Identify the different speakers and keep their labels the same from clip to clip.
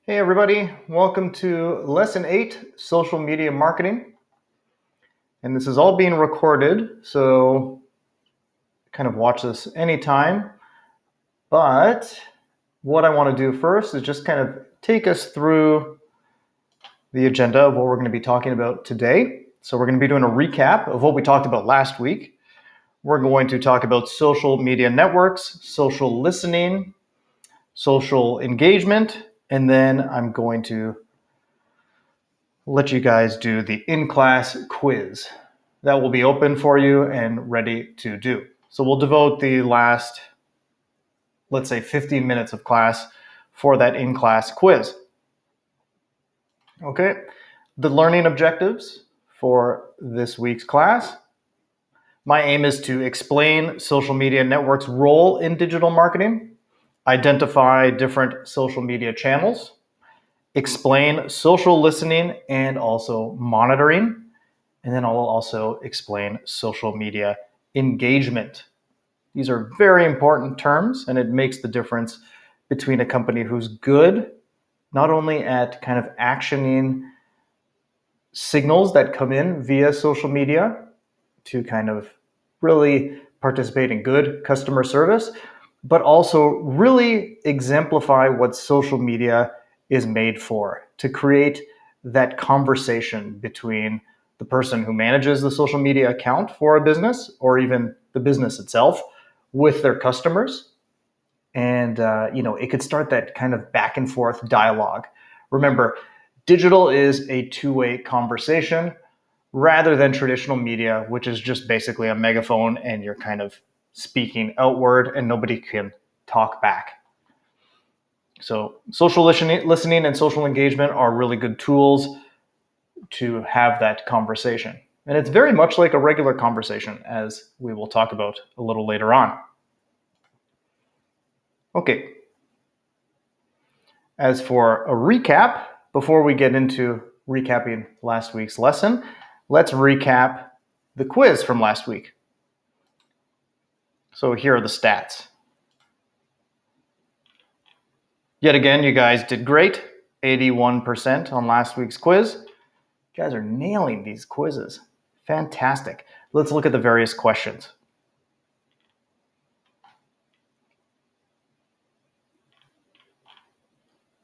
Speaker 1: Hey everybody, welcome to Lesson 8, Social Media Marketing. And this is all being recorded, so kind of watch this anytime. But what I want to do first is just kind of take us through the agenda of what we're going to be talking about today. So we're going to be doing a recap of what we talked about last week. We're going to talk about social media networks, social listening, social engagement, and then I'm going to let you guys do the in-class quiz. That will be open for you and ready to do. So we'll devote the last, let's say 15 minutes of class for that in-class quiz. Okay, the learning objectives for this week's class. My aim is to explain social media networks' role in digital marketing, identify different social media channels, explain social listening and also monitoring, and then I'll also explain social media engagement. These are very important terms, and it makes the difference between a company who's good, not only at kind of actioning signals that come in via social media to kind of really participate in good customer service, but also really exemplify what social media is made for, to create that conversation between the person who manages the social media account for a business or even the business itself with their customers. And, it could start that kind of back and forth dialogue. Remember, digital is a two-way conversation rather than traditional media, which is just basically a megaphone and you're kind of speaking outward and nobody can talk back. So social listening and social engagement are really good tools to have that conversation. And it's very much like a regular conversation, as we will talk about a little later on. Okay. As for a recap, before we get into recapping last week's lesson, let's recap the quiz from last week. So here are the stats. Yet again, you guys did great. 81% on last week's quiz. You guys are nailing these quizzes. Fantastic. Let's look at the various questions.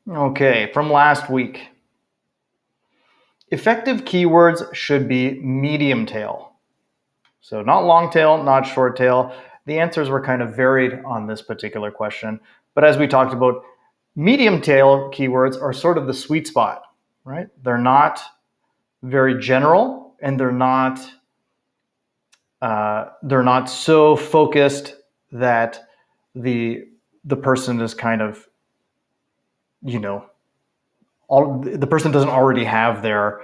Speaker 1: Okay, from last week. Effective keywords should be medium tail. So not long tail, not short tail. The answers were kind of varied on this particular question. But as we talked about, medium tail keywords are sort of the sweet spot, right? They're not very general and they're not so focused that the person is kind of, the person doesn't already have their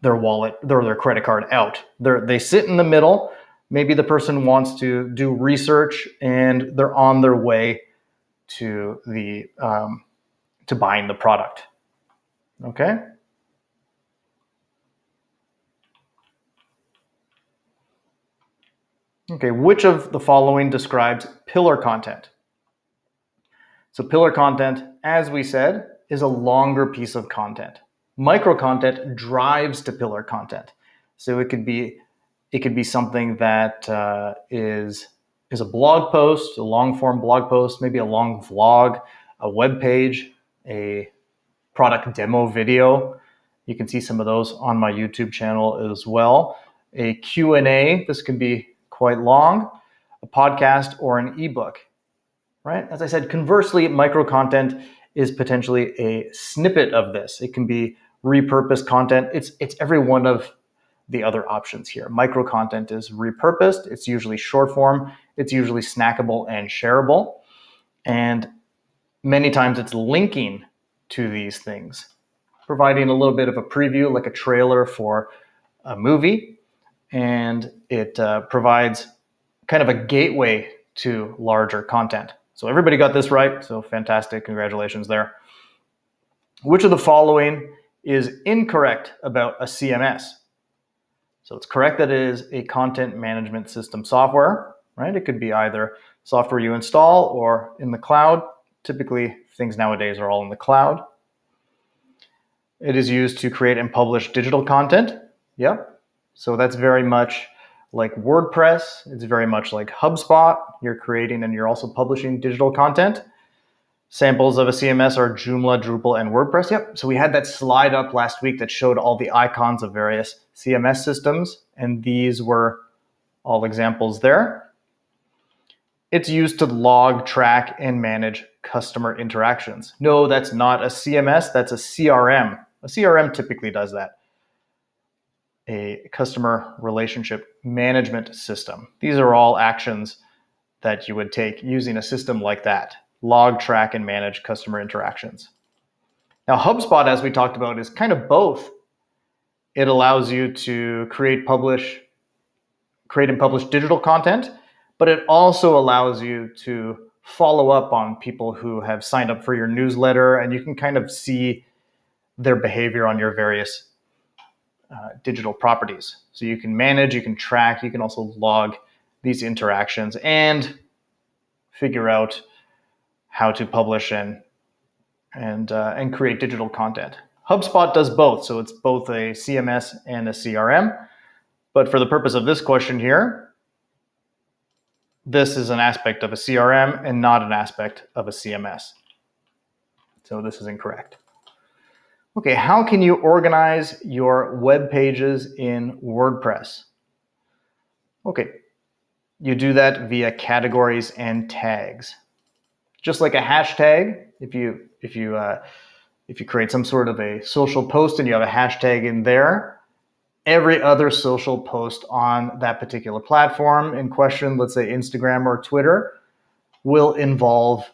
Speaker 1: wallet, their credit card out. They sit in the middle. Maybe the person wants to do research and they're on their way to to buying the product. Okay. Okay, which of the following describes pillar content? So pillar content, as we said, is a longer piece of content. Micro content drives to pillar content. So it could be something that is a blog post, a long form blog post, maybe a long vlog, a web page, a product demo video. You can see some of those on my YouTube channel as well. A Q&A, this can be quite long, a podcast or an ebook, right? As I said, conversely, micro content is potentially a snippet of this. It can be repurposed content. It's every one of the other options here. Micro content is repurposed. It's usually short form. It's usually snackable and shareable. And many times it's linking to these things, providing a little bit of a preview, like a trailer for a movie. And it provides kind of a gateway to larger content. So everybody got this right. So fantastic. Congratulations there. Which of the following is incorrect about a CMS? So it's correct that it is a content management system software, right? It could be either software you install or in the cloud Typically, things nowadays are all in the cloud. It is used to create and publish digital content. Yep. So that's very much like WordPress. It's very much like HubSpot. You're creating and you're also publishing digital content. Samples of a CMS are Joomla, Drupal, and WordPress. Yep. So we had that slide up last week that showed all the icons of various CMS systems, and these were all examples there. It's used to log, track, and manage customer interactions. No, that's not a CMS, that's a CRM. A CRM typically does that. A customer relationship management system. These are all actions that you would take using a system like that. Log, track, and manage customer interactions. Now, HubSpot, as we talked about, is kind of both. It allows you to create and publish digital content, but it also allows you to follow up on people who have signed up for your newsletter, and you can kind of see their behavior on your various digital properties. So you can manage, you can track, you can also log these interactions and figure out how to publish and create digital content. HubSpot does both, so it's both a CMS and a CRM. But for the purpose of this question here, this is an aspect of a CRM and not an aspect of a CMS. So this is incorrect. Okay, how can you organize your web pages in WordPress? Okay, you do that via categories and tags. Just like a hashtag, if you create some sort of a social post and you have a hashtag in there, every other social post on that particular platform in question, let's say Instagram or Twitter, will involve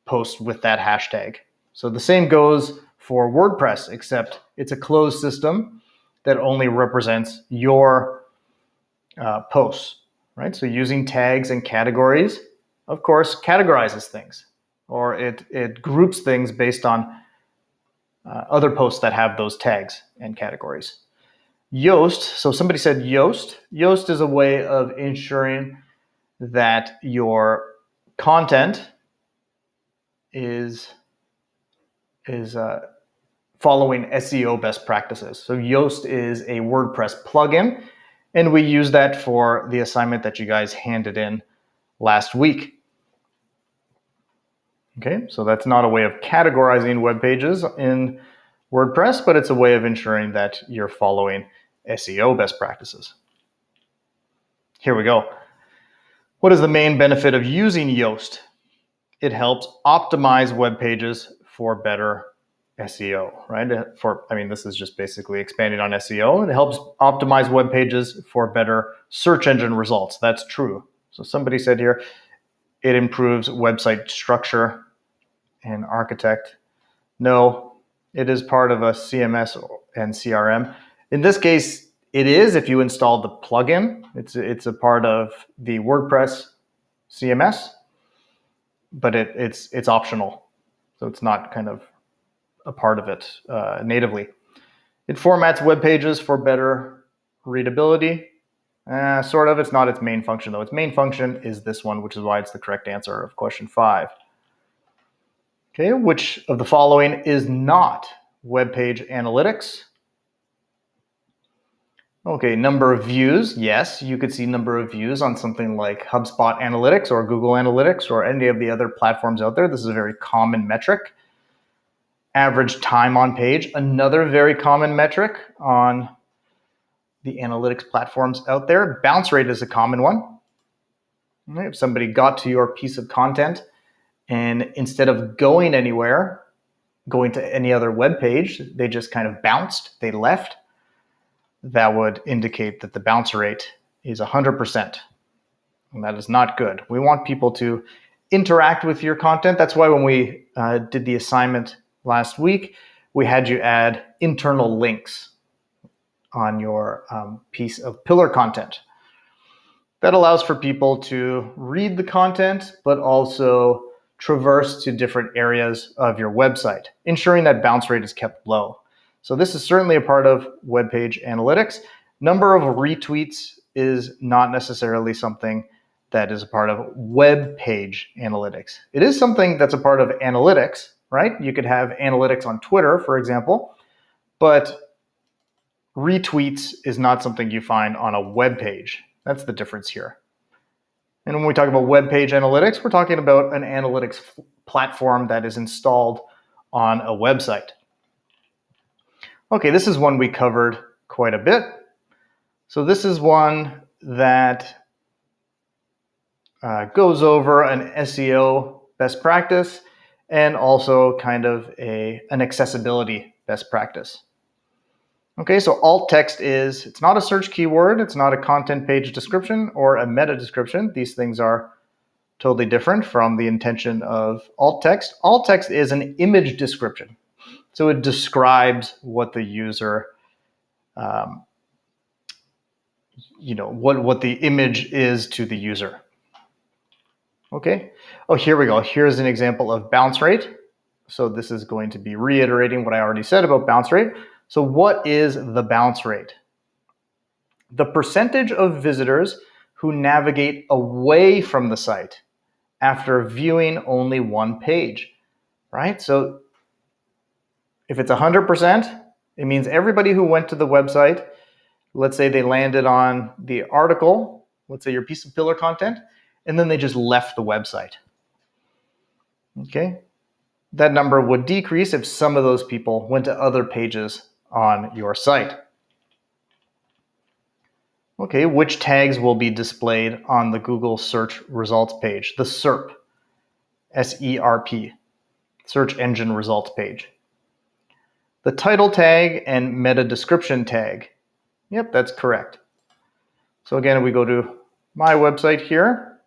Speaker 1: posts with that hashtag. So the same goes for WordPress, except it's a closed system that only represents your posts, right? So using tags and categories, of course, categorizes things, or it groups things based on other posts that have those tags and categories. Yoast, so somebody said Yoast. Yoast is a way of ensuring that your content is following SEO best practices. So Yoast is a WordPress plugin, and we use that for the assignment that you guys handed in last week. Okay, so that's not a way of categorizing web pages in WordPress, but it's a way of ensuring that you're following SEO best practices. Here we go. What is the main benefit of using Yoast? It helps optimize web pages for better SEO, right? This is just basically expanding on SEO. It helps optimize web pages for better search engine results. That's true. So somebody said here, it improves website structure and architect. No, it is part of a CMS and CRM. In this case, it is if you install the plugin. It's a part of the WordPress CMS, but it's optional. So it's not kind of a part of it natively. It formats web pages for better readability. Sort of. It's not its main function, though. Its main function is this one, which is why it's the correct answer of question 5. Okay, which of the following is not web page analytics? Okay, number of views. Yes, you could see number of views on something like HubSpot Analytics or Google Analytics or any of the other platforms out there. This is a very common metric. Average time on page, another very common metric on the analytics platforms out there. Bounce rate is a common one. If somebody got to your piece of content and instead of going anywhere, going to any other web page, they just kind of bounced, they left, that would indicate that the bounce rate is 100%. And that is not good. We want people to interact with your content. That's why when we did the assignment last week, we had you add internal links on your piece of pillar content. That allows for people to read the content, but also traverse to different areas of your website, ensuring that bounce rate is kept low. So this is certainly a part of web page analytics. Number of retweets is not necessarily something that is a part of web page analytics. It is something that's a part of analytics, right? You could have analytics on Twitter, for example, but retweets is not something you find on a web page. That's the difference here. And when we talk about web page analytics, we're talking about an analytics platform that is installed on a website. Okay, this is one we covered quite a bit. So this is one that goes over an SEO best practice and also kind of an accessibility best practice. Okay, so alt text it's not a search keyword, it's not a content page description or a meta description. These things are totally different from the intention of alt text. Alt text is an image description. So it describes what the user, what the image is to the user. Okay. Oh, here we go. Here's an example of bounce rate. So this is going to be reiterating what I already said about bounce rate. So what is the bounce rate? The percentage of visitors who navigate away from the site after viewing only one page, right? So if it's 100%, it means everybody who went to the website, let's say they landed on the article, let's say your piece of pillar content, and then they just left the website. Okay, that number would decrease if some of those people went to other pages on your site. Okay, which tags will be displayed on the Google search results page? The SERP, S-E-R-P, search engine results page. The title tag and meta description tag. Yep, that's correct. So again, we go to my website here,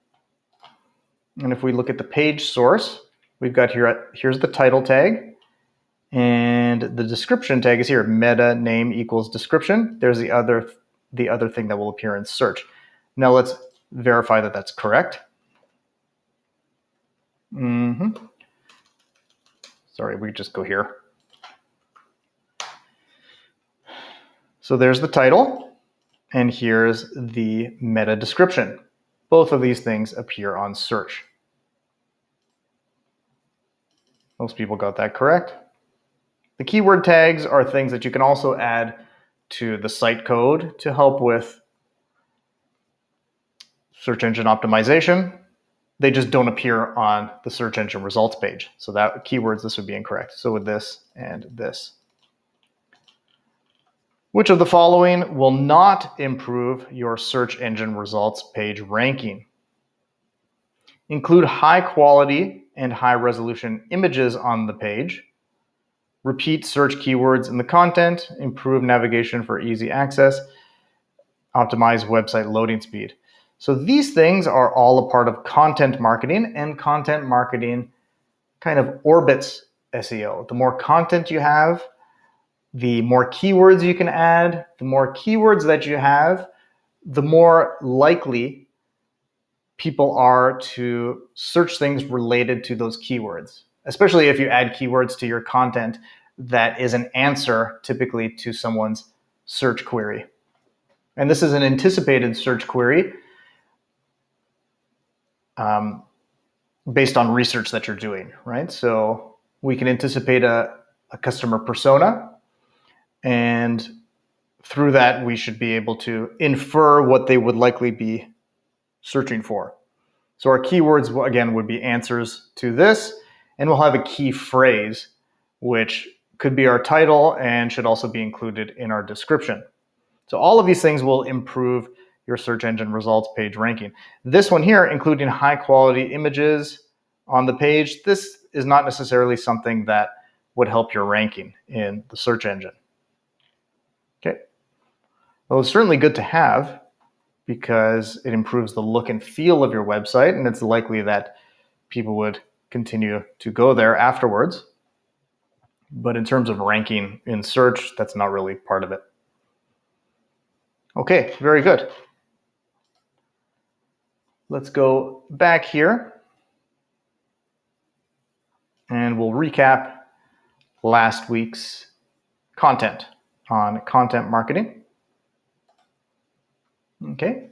Speaker 1: and if we look at the page source, we've got here's the title tag, and the description tag is here, meta name equals description. There's the other thing that will appear in search. Now let's verify that that's correct. Sorry, we just go here. So there's the title, and here's the meta description. Both of these things appear on search. Most people got that correct. The keyword tags are things that you can also add to the site code to help with search engine optimization. They just don't appear on the search engine results page. So that keywords, this would be incorrect. So with this and this. Which of the following will not improve your search engine results page ranking? Include high quality and high resolution images on the page. Repeat search keywords in the content. Improve navigation for easy access. Optimize website loading speed. So these things are all a part of content marketing, and content marketing kind of orbits SEO. The more content you have, the more keywords you can add. The more keywords that you have, the more likely people are to search things related to those keywords, especially if you add keywords to your content that is an answer typically to someone's search query. And this is an anticipated search query based on research that you're doing, right? So we can anticipate a customer persona, and through that, we should be able to infer what they would likely be searching for. So our keywords, again, would be answers to this, and we'll have a key phrase, which could be our title and should also be included in our description. So all of these things will improve your search engine results page ranking. This one here, including high quality images on the page, this is not necessarily something that would help your ranking in the search engine. Okay. Well, it's certainly good to have because it improves the look and feel of your website, and it's likely that people would continue to go there afterwards. But in terms of ranking in search, that's not really part of it. Okay, very good. Let's go back here and we'll recap last week's content on content marketing. Okay.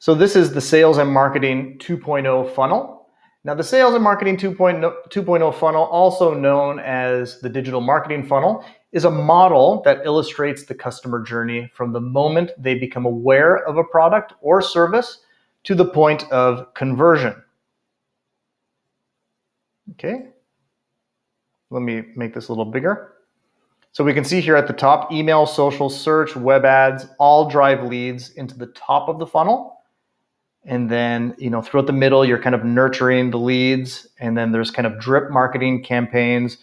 Speaker 1: So this is the Sales and Marketing 2.0 funnel. Now the Sales and Marketing 2.0 funnel, also known as the digital marketing funnel, is a model that illustrates the customer journey from the moment they become aware of a product or service to the point of conversion. Okay, let me make this a little bigger. So we can see here at the top, email, social, search, web ads, all drive leads into the top of the funnel. And then, throughout the middle, you're kind of nurturing the leads. And then there's kind of drip marketing campaigns,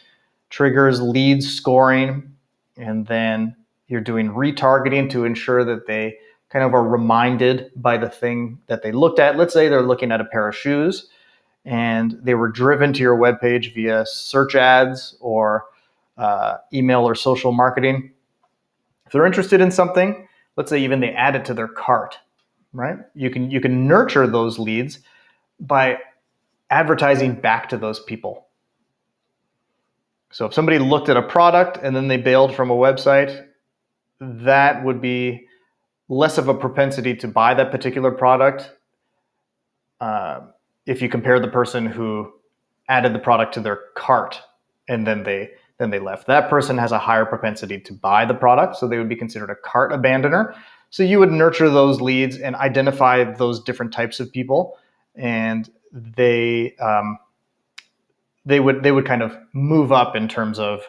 Speaker 1: triggers, leads scoring. And then you're doing retargeting to ensure that they kind of are reminded by the thing that they looked at. Let's say they're looking at a pair of shoes and they were driven to your webpage via search ads or email or social marketing. If they're interested in something, let's say even they add it to their cart, right? You can nurture those leads by advertising back to those people. So if somebody looked at a product and then they bailed from a website, that would be less of a propensity to buy that particular product if you compare the person who added the product to their cart and then they left. That person has a higher propensity to buy the product, so they would be considered a cart abandoner. So you would nurture those leads and identify those different types of people, and they would kind of move up in terms of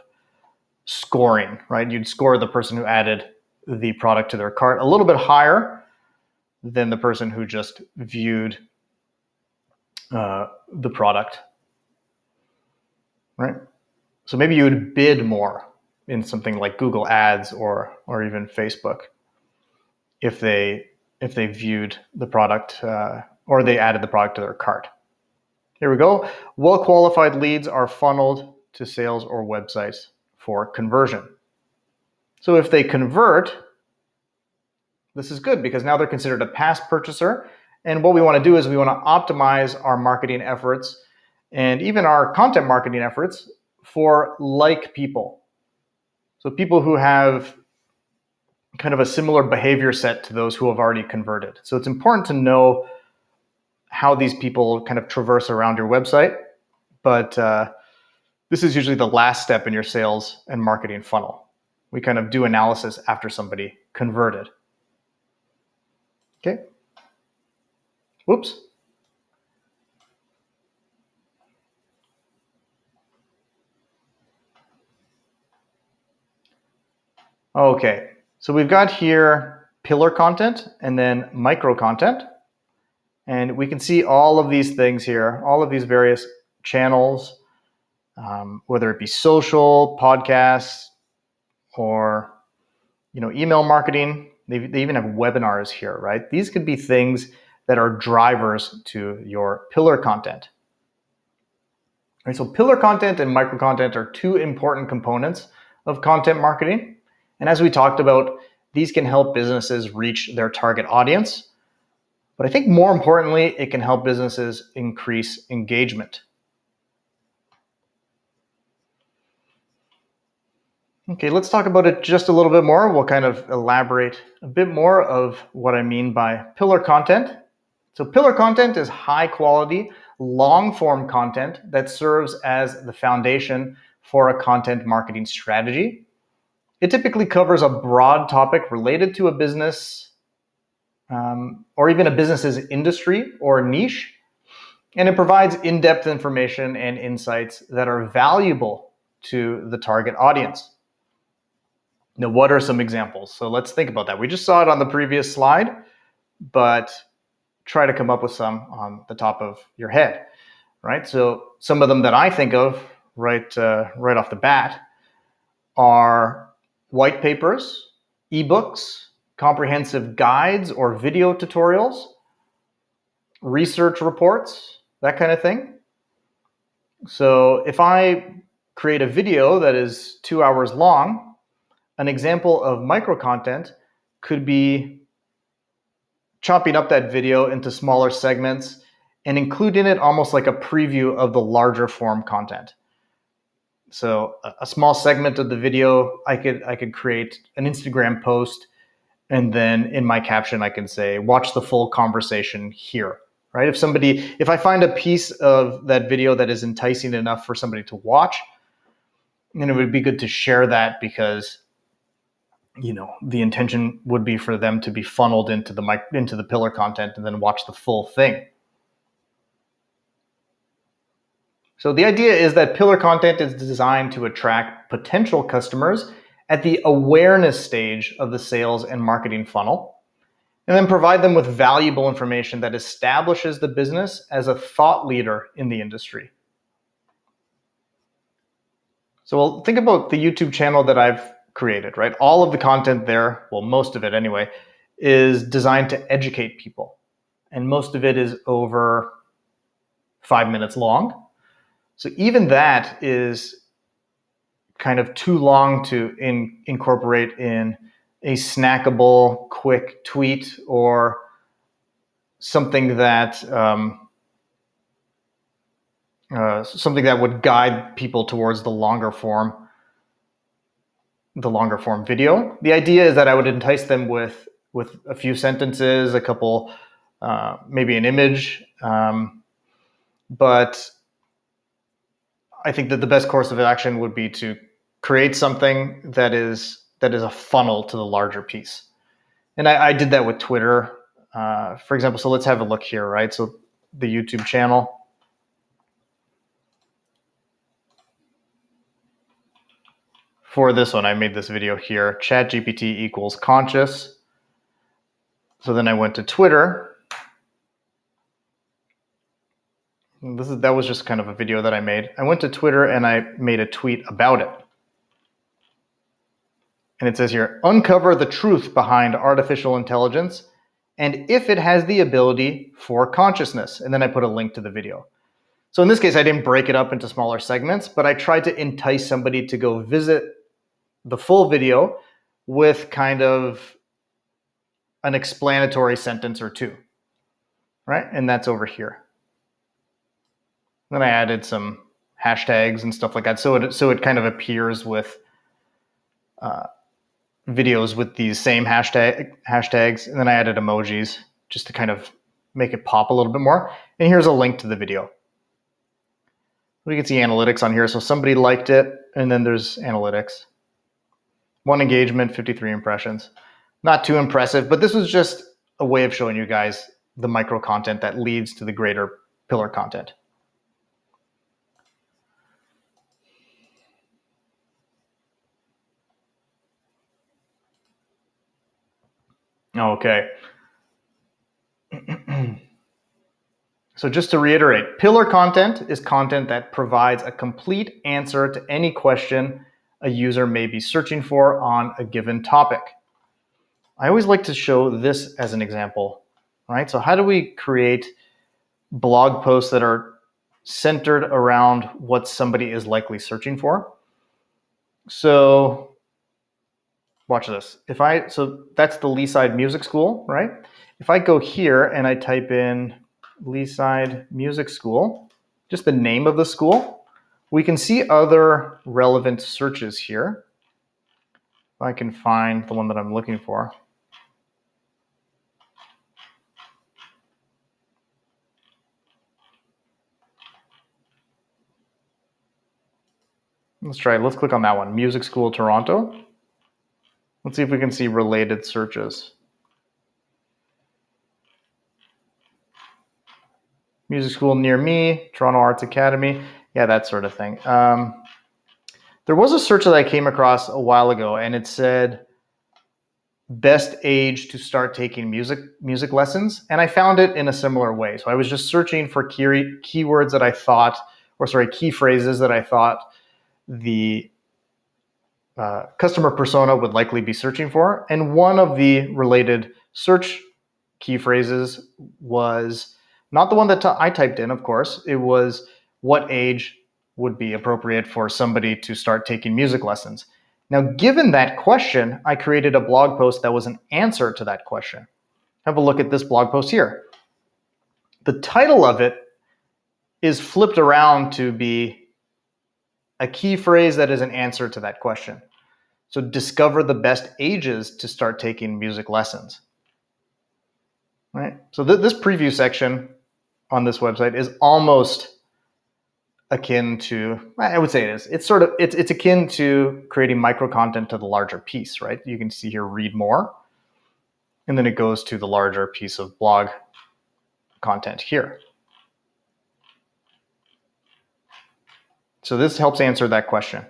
Speaker 1: scoring, right? You'd score the person who added the product to their cart a little bit higher than the person who just viewed the product, right? So maybe you would bid more in something like Google Ads or even Facebook if they viewed the product or they added the product to their cart. Here we go. Well-qualified leads are funneled to sales or websites for conversion. So if they convert, this is good because now they're considered a past purchaser. And what we want to do is we want to optimize our marketing efforts and even our content marketing efforts for like people. So people who have kind of a similar behavior set to those who have already converted. So it's important to know how these people kind of traverse around your website, but this is usually the last step in your sales and marketing funnel. We kind of do analysis after somebody converted. Okay. Whoops. Okay, so we've got here pillar content and then micro content. And we can see all of these things here, all of these various channels, whether it be social, podcasts, or email marketing. They even have webinars here, right? These could be things that are drivers to your pillar content. All right, so pillar content and micro content are two important components of content marketing. And as we talked about, these can help businesses reach their target audience. But I think more importantly, it can help businesses increase engagement. Okay, let's talk about it just a little bit more. We'll kind of elaborate a bit more of what I mean by pillar content. So pillar content is high quality, long form content that serves as the foundation for a content marketing strategy. It typically covers a broad topic related to a business or even a business's industry or niche, and it provides in-depth information and insights that are valuable to the target audience. Now, what are some examples? So let's think about that. We just saw it on the previous slide, but try to come up with some on the top of your head, right? So some of them that I think of right off the bat are white papers, ebooks, comprehensive guides or video tutorials, research reports, that kind of thing. So if I create a video that is 2 hours long, an example of micro content could be chopping up that video into smaller segments and including it almost like a preview of the larger form content. So a small segment of the video, I could create an Instagram post And then in my caption, I can say, watch the full conversation here, right? If I find a piece of that video that is enticing enough for somebody to watch, then it would be good to share that, because the intention would be for them to be funneled into the pillar content and then watch the full thing. So the idea is that pillar content is designed to attract potential customers at the awareness stage of the sales and marketing funnel, and then provide them with valuable information that establishes the business as a thought leader in the industry. So think about the YouTube channel that I've created, right? All of the content there, well, most of it anyway, is designed to educate people. And most of it is over 5 minutes long. So even that is kind of too long to incorporate in a snackable, quick tweet, or something that would guide people towards the longer form video. The idea is that I would entice them with a few sentences, a couple, maybe an image, but I think that the best course of action would be to create something that is a funnel to the larger piece. And I did that with Twitter, for example. So let's have a look here, right? So the YouTube channel. For this one, I made this video here, ChatGPT equals conscious. So then I went to Twitter. That was just kind of a video that I made. I went to Twitter and I made a tweet about it. And it says here, uncover the truth behind artificial intelligence and if it has the ability for consciousness. And then I put a link to the video. So in this case, I didn't break it up into smaller segments, but I tried to entice somebody to go visit the full video with kind of an explanatory sentence or two, right? And that's over here. Then I added some hashtags and stuff like that. So it kind of appears with videos with these same hashtags. And then I added emojis just to kind of make it pop a little bit more. And here's a link to the video. We can see analytics on here. So somebody liked it, and then there's analytics. 1 engagement, 53 impressions. Not too impressive, but this was just a way of showing you guys the micro content that leads to the greater pillar content. Okay. So just to reiterate, pillar content is content that provides a complete answer to any question a user may be searching for on a given topic. I always like to show this as an example, right? So how do we create blog posts that are centered around what somebody is likely searching for? So watch this. So that's the Leaside Music School, right? If I go here and I type in Leaside Music School, just the name of the school, we can see other relevant searches here. If I can find the one that I'm looking for. Let's try it. Let's click on that one, Music School Toronto. Let's see if we can see related searches. Music school near me, Toronto Arts Academy. Yeah, that sort of thing. There was a search that I came across a while ago, and it said best age to start taking music lessons. And I found it in a similar way. So I was just searching for keywords that I thought, key phrases that I thought the customer persona would likely be searching for. And one of the related search key phrases was not the one that I typed in, of course. It was what age would be appropriate for somebody to start taking music lessons. Now, given that question, I created a blog post that was an answer to that question. Have a look at this blog post here. The title of it is flipped around to be a key phrase that is an answer to that question. So discover the best ages to start taking music lessons. Right? So this preview section on this website is almost akin to, I would say it is. It's akin to creating micro content to the larger piece, right? You can see here, read more, and then it goes to the larger piece of blog content here. So this helps answer that question.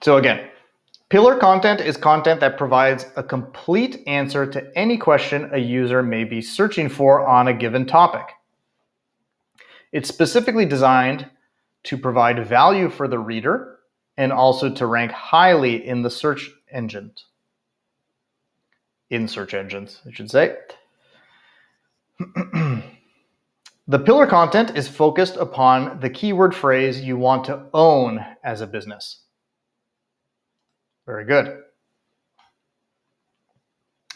Speaker 1: So again, pillar content is content that provides a complete answer to any question a user may be searching for on a given topic. It's specifically designed to provide value for the reader and also to rank highly in the search engines. In search engines, I should say. The pillar content is focused upon the keyword phrase you want to own as a business. Very good.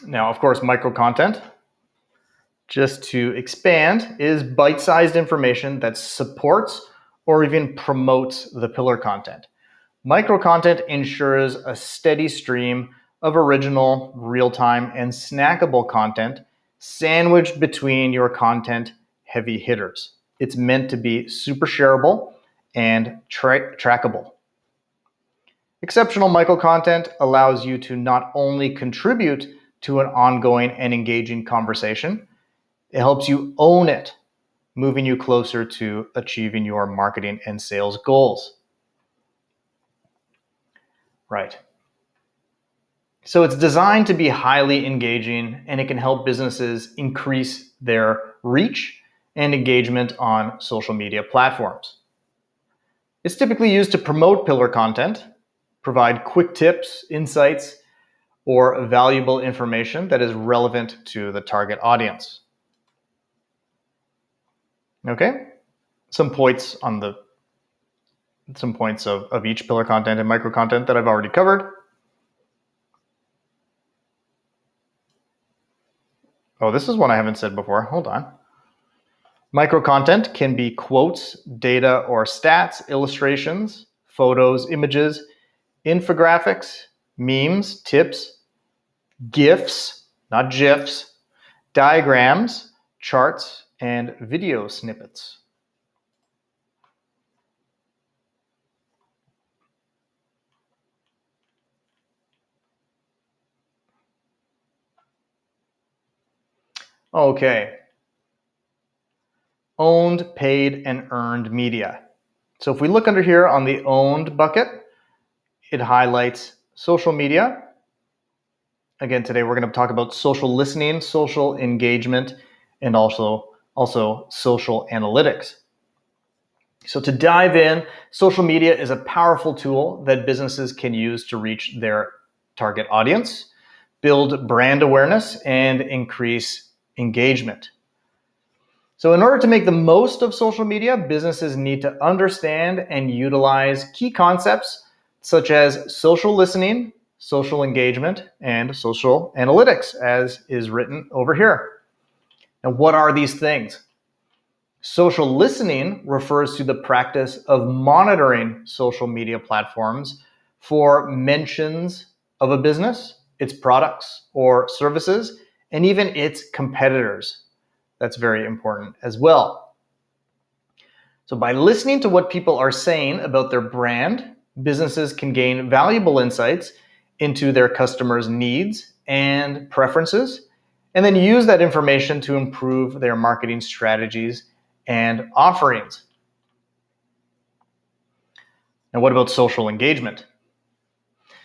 Speaker 1: Now, of course, micro content, just to expand, is bite-sized information that supports or even promotes the pillar content. Micro content ensures a steady stream of original, real-time, and snackable content sandwiched between your content heavy hitters. It's meant to be super shareable and trackable. Exceptional micro content allows you to not only contribute to an ongoing and engaging conversation, it helps you own it, moving you closer to achieving your marketing and sales goals. Right. So it's designed to be highly engaging, and it can help businesses increase their reach and engagement on social media platforms. It's typically used to promote pillar content, provide quick tips, insights, or valuable information that is relevant to the target audience. Okay? Some points of each pillar content and micro content that I've already covered. Oh, this is one I haven't said before. Hold on. Micro content can be quotes, data or stats, illustrations, photos, images, infographics, memes, tips, GIFs, not GIFs, diagrams, charts, and video snippets. Okay. Owned, paid, and earned media. So if we look under here on the owned bucket, it highlights social media. Again, today we're going to talk about social listening, social engagement, and also social analytics. So to dive in, social media is a powerful tool that businesses can use to reach their target audience, build brand awareness, and increase engagement. So in order to make the most of social media, businesses need to understand and utilize key concepts such as social listening, social engagement, and social analytics, as is written over here. Now, what are these things? Social listening refers to the practice of monitoring social media platforms for mentions of a business, its products or services, and even its competitors. That's very important as well. So by listening to what people are saying about their brand, businesses can gain valuable insights into their customers' needs and preferences, and then use that information to improve their marketing strategies and offerings. Now, what about social engagement?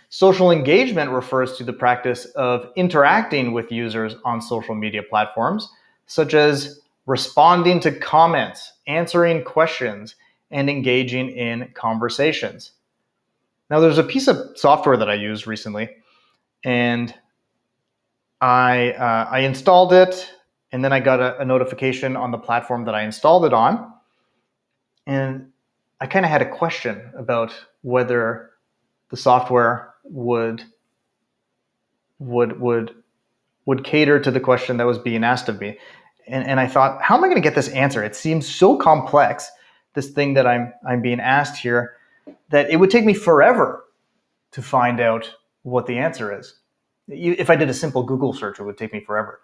Speaker 1: Social engagement refers to the practice of interacting with users on social media platforms, such as responding to comments, answering questions, and engaging in conversations. Now, there's a piece of software that I used recently, and I installed it, and then I got a notification on the platform that I installed it on, and I kind of had a question about whether the software would cater to the question that was being asked of me. And I thought, how am I going to get this answer? It seems so complex, this thing that I'm being asked here. that it would take me forever to find out what the answer is. If I did a simple Google search, it would take me forever.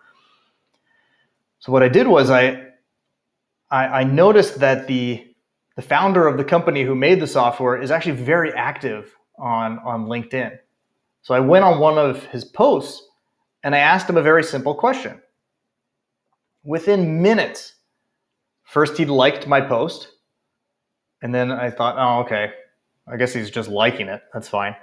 Speaker 1: So what I did was I noticed that the founder of the company who made the software is actually very active on LinkedIn. So I went on one of his posts and I asked him a very simple question. Within minutes, first he liked my post, and then I thought, oh, okay, I guess he's just liking it. That's fine.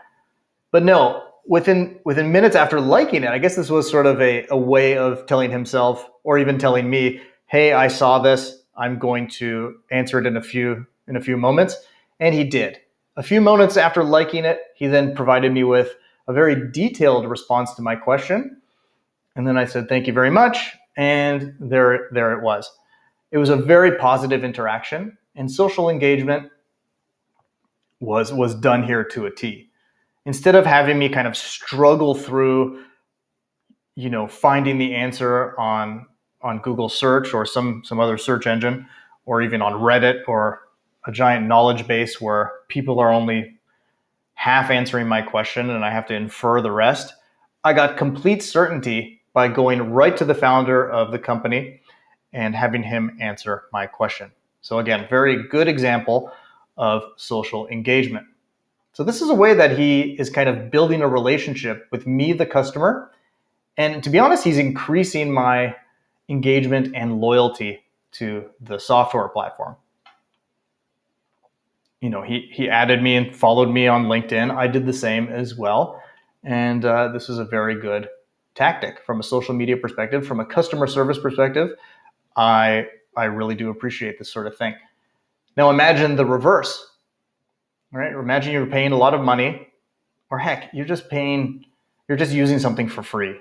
Speaker 1: But no, within minutes after liking it, I guess this was sort of a way of telling himself, or even telling me, hey, I saw this. I'm going to answer it in a few moments. And he did. A few moments after liking it, he then provided me with a very detailed response to my question. And then I said, thank you very much. And there it was. It was a very positive interaction, and social engagement was done here to a T. Instead of having me kind of struggle through, finding the answer on Google search or some other search engine, or even on Reddit or a giant knowledge base where people are only half answering my question and I have to infer the rest, I got complete certainty by going right to the founder of the company and having him answer my question. So again, very good example of social engagement. So this is a way that he is kind of building a relationship with me, the customer. And to be honest, he's increasing my engagement and loyalty to the software platform. He added me and followed me on LinkedIn. I did the same as well. And this is a very good tactic from a social media perspective. From a customer service perspective, I really do appreciate this sort of thing. Now imagine the reverse, right? Imagine you're paying a lot of money, or heck, you're just using something for free.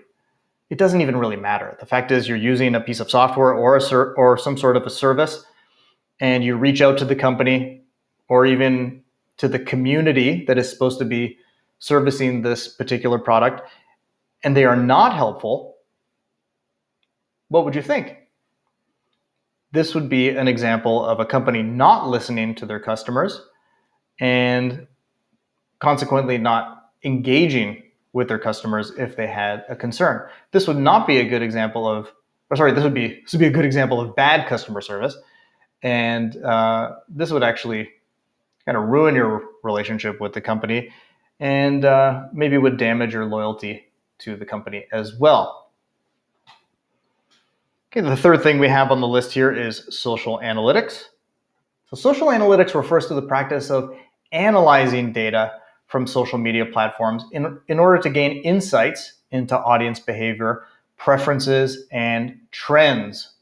Speaker 1: It doesn't even really matter. The fact is, you're using a piece of software or some sort of a service, and you reach out to the company or even to the community that is supposed to be servicing this particular product, and they are not helpful. What would you think? This would be an example of a company not listening to their customers and consequently not engaging with their customers if they had a concern. This would not be a good example of, this would be a good example of bad customer service. And this would actually kind of ruin your relationship with the company and maybe would damage your loyalty to the company as well. Okay, the third thing we have on the list here is social analytics. So social analytics refers to the practice of analyzing data from social media platforms in order to gain insights into audience behavior, preferences, and trends.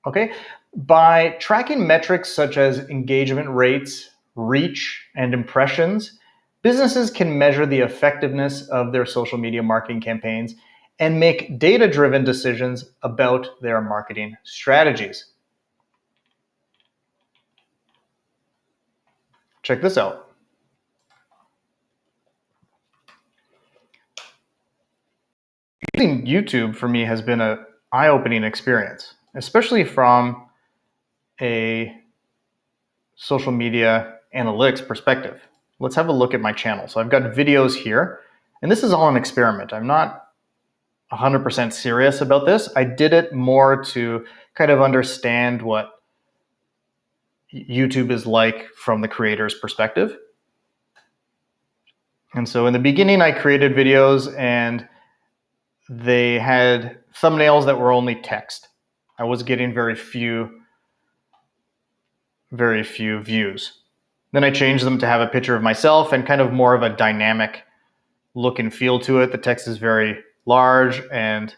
Speaker 1: Okay, by tracking metrics such as engagement rates, reach, and impressions, businesses can measure the effectiveness of their social media marketing campaigns and make data-driven decisions about their marketing strategies. Check this out. Using YouTube for me has been an eye-opening experience, especially from a social media analytics perspective. Let's have a look at my channel. So I've got videos here, and this is all an experiment. I'm not 100% serious about this. I did it more to kind of understand what YouTube is like from the creator's perspective. And so in the beginning, I created videos and they had thumbnails that were only text. I was getting very few views. Then I changed them to have a picture of myself and kind of more of a dynamic look and feel to it. The text is very large and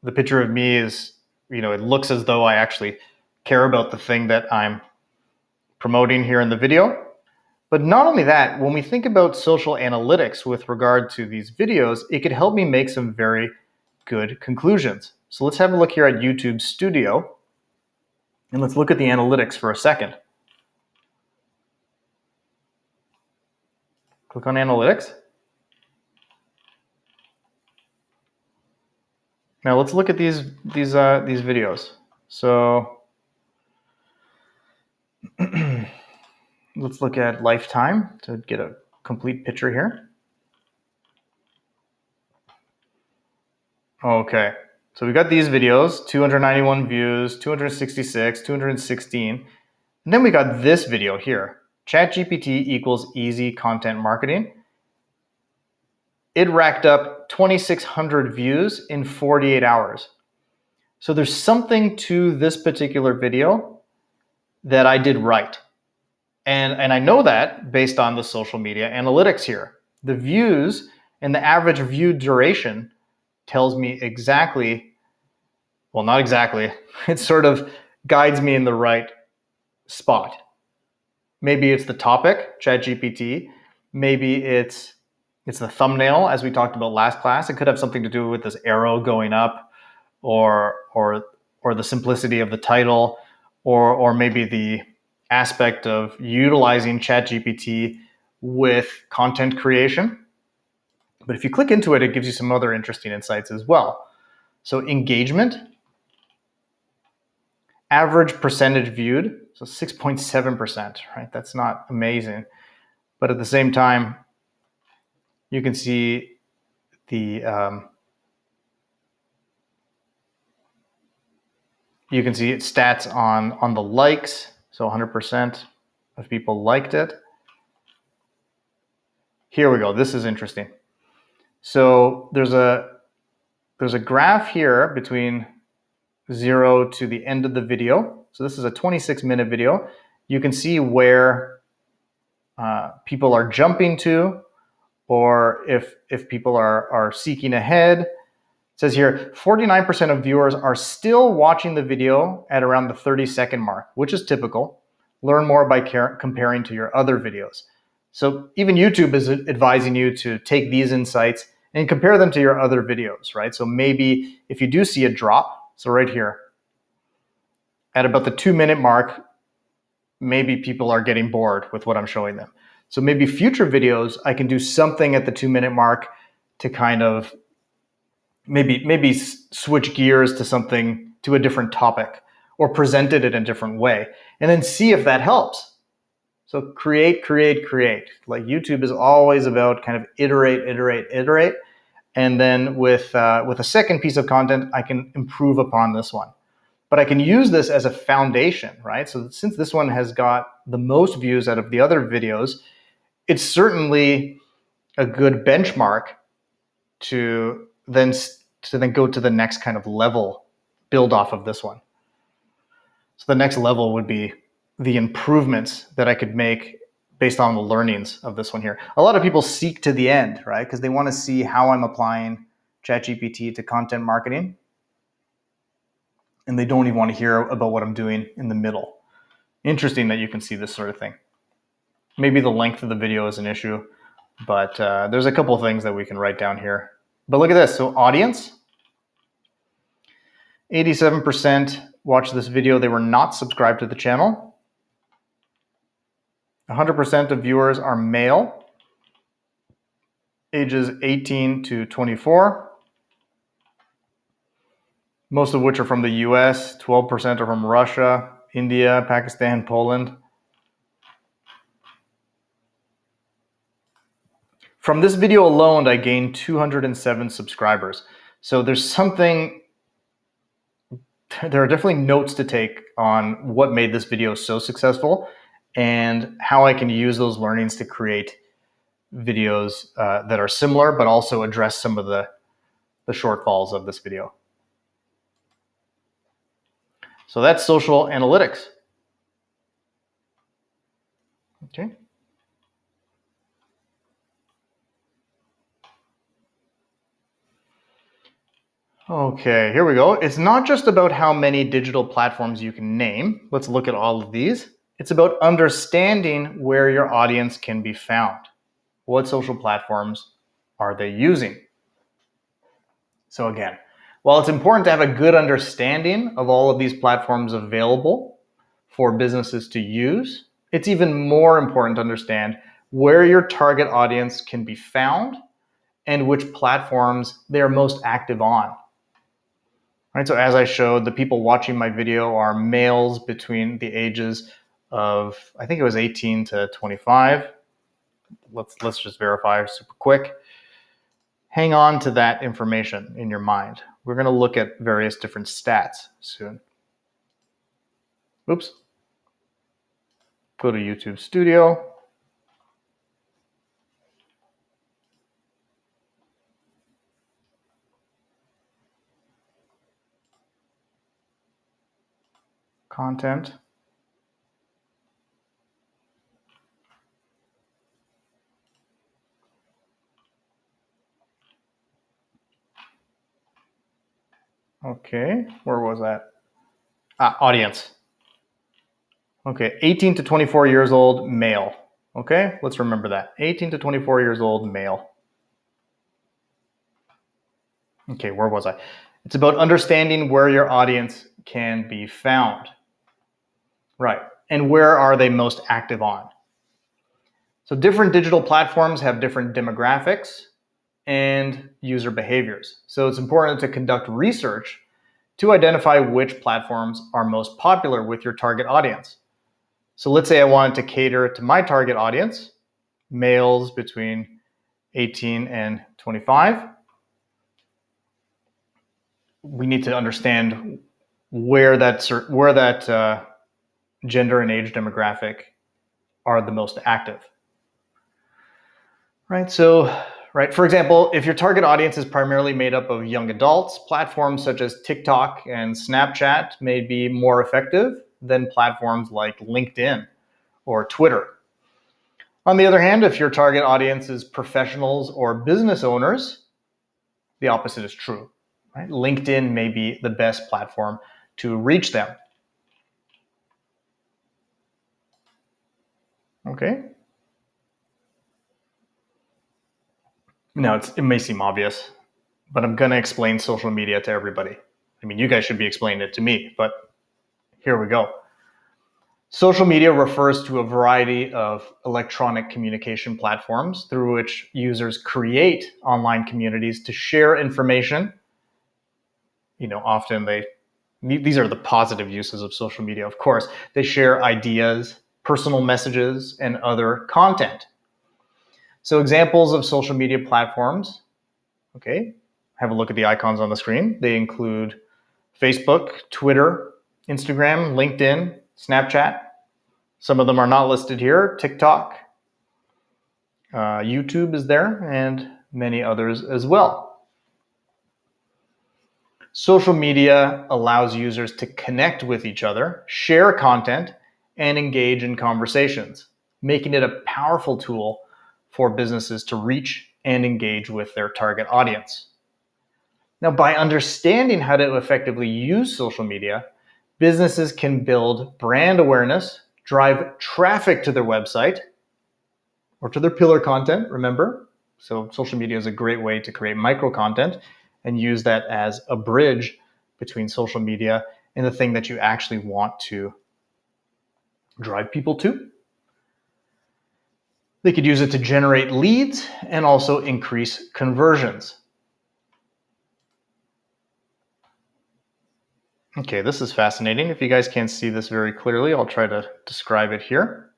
Speaker 1: the picture of me is, it looks as though I actually care about the thing that I'm promoting here in the video. But not only that, when we think about social analytics with regard to these videos, it could help me make some very good conclusions. So let's have a look here at YouTube Studio, and let's look at the analytics for a second. Click on Analytics. Now let's look at these videos. So Let's look at lifetime to get a complete picture here. Okay, so we got these videos, 291 views, 266, 216. And then we got this video here, ChatGPT equals easy content marketing. It racked up 2,600 views in 48 hours. So there's something to this particular video that I did right. And I know that based on the social media analytics here. The views and the average view duration tells me exactly, well, not exactly, it sort of guides me in the right spot. Maybe it's the topic, ChatGPT. Maybe it's the thumbnail, as we talked about last class. It could have something to do with this arrow going up, or the simplicity of the title, or maybe the aspect of utilizing ChatGPT with content creation. But if you click into it, it gives you some other interesting insights as well. So engagement, average percentage viewed, so 6.7%, right? That's not amazing. But at the same time, you can see the stats on the likes. So 100% of people liked it. Here we go. This is interesting. So there's a graph here between 0 to the end of the video. So this is a 26-minute video. You can see where people are jumping to, or if people are seeking ahead. It says here, 49% of viewers are still watching the video at around the 30-second mark, which is typical. Learn more by comparing to your other videos. So even YouTube is advising you to take these insights and compare them to your other videos, right? So maybe if you do see a drop, so right here, at about the 2-minute mark, maybe people are getting bored with what I'm showing them. So maybe future videos, I can do something at the 2-minute mark to kind of maybe switch gears to something, to a different topic, or present it in a different way, and then see if that helps. So create. Like YouTube is always about kind of iterate. And then with a second piece of content, I can improve upon this one. But I can use this as a foundation, right? So since this one has got the most views out of the other videos, it's certainly a good benchmark to then go to the next kind of level, build off of this one. So the next level would be the improvements that I could make based on the learnings of this one here. A lot of people seek to the end, right? Because they want to see how I'm applying ChatGPT to content marketing. And they don't even want to hear about what I'm doing in the middle. Interesting that you can see this sort of thing. Maybe the length of the video is an issue, but there's a couple of things that we can write down here. But look at this. So audience, 87% watched this video. They were not subscribed to the channel. 100% of viewers are male, ages 18 to 24. Most of which are from the US, 12% are from Russia, India, Pakistan, Poland. From this video alone, I gained 207 subscribers. So there are definitely notes to take on what made this video so successful and how I can use those learnings to create videos that are similar, but also address some of the shortfalls of this video. So that's social analytics. Okay. Okay, here we go. It's not just about how many digital platforms you can name. Let's look at all of these. It's about understanding where your audience can be found. What social platforms are they using? So again, while it's important to have a good understanding of all of these platforms available for businesses to use, it's even more important to understand where your target audience can be found and which platforms they are most active on. Right, so as I showed, the people watching my video are males between the ages of, I think it was 18 to 25. Let's just verify super quick. Hang on to that information in your mind. We're going to look at various different stats soon. Oops. Go to YouTube Studio. Content. Okay, where was that? Audience. Okay, 18 to 24 years old, male. Okay, let's remember that. 18 to 24 years old, male. Okay, where was I? It's about understanding where your audience can be found. Right, and where are they most active on? So different digital platforms have different demographics and user behaviors. So it's important to conduct research to identify which platforms are most popular with your target audience. So let's say I wanted to cater to my target audience, males between 18 and 25. We need to understand where that gender and age demographic are the most active. Right. So, for example, if your target audience is primarily made up of young adults, platforms such as TikTok and Snapchat may be more effective than platforms like LinkedIn or Twitter. On the other hand, if your target audience is professionals or business owners, the opposite is true. Right? LinkedIn may be the best platform to reach them. Okay. Now, it may seem obvious, but I'm going to explain social media to everybody. I mean, you guys should be explaining it to me, but here we go. Social media refers to a variety of electronic communication platforms through which users create online communities to share information. Often these are the positive uses of social media, of course. They share ideas, personal messages, and other content. So examples of social media platforms, okay, have a look at the icons on the screen. They include Facebook, Twitter, Instagram, LinkedIn, Snapchat. Some of them are not listed here. TikTok, YouTube is there, and many others as well. Social media allows users to connect with each other, share content, and engage in conversations, making it a powerful tool for businesses to reach and engage with their target audience. Now, by understanding how to effectively use social media, businesses can build brand awareness, drive traffic to their website or to their pillar content, remember? So social media is a great way to create micro content and use that as a bridge between social media and the thing that you actually want to drive people to. They could use it to generate leads and also increase conversions. Okay, this is fascinating. If you guys can't see this very clearly, I'll try to describe it here.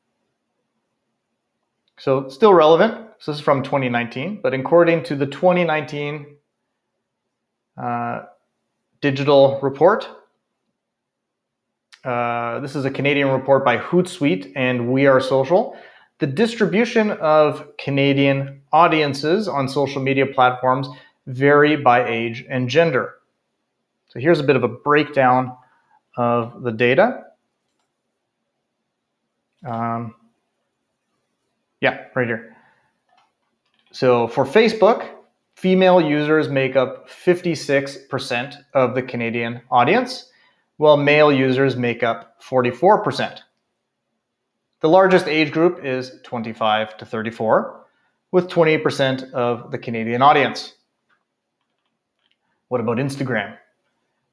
Speaker 1: So still relevant. So this is from 2019, but according to the 2019 digital report, this is a Canadian report by Hootsuite and We Are Social. The distribution of Canadian audiences on social media platforms vary by age and gender. So here's a bit of a breakdown of the data. Right here. So for Facebook, female users make up 56% of the Canadian audience, while male users make up 44%. The largest age group is 25 to 34, with 28% of the Canadian audience. What about Instagram?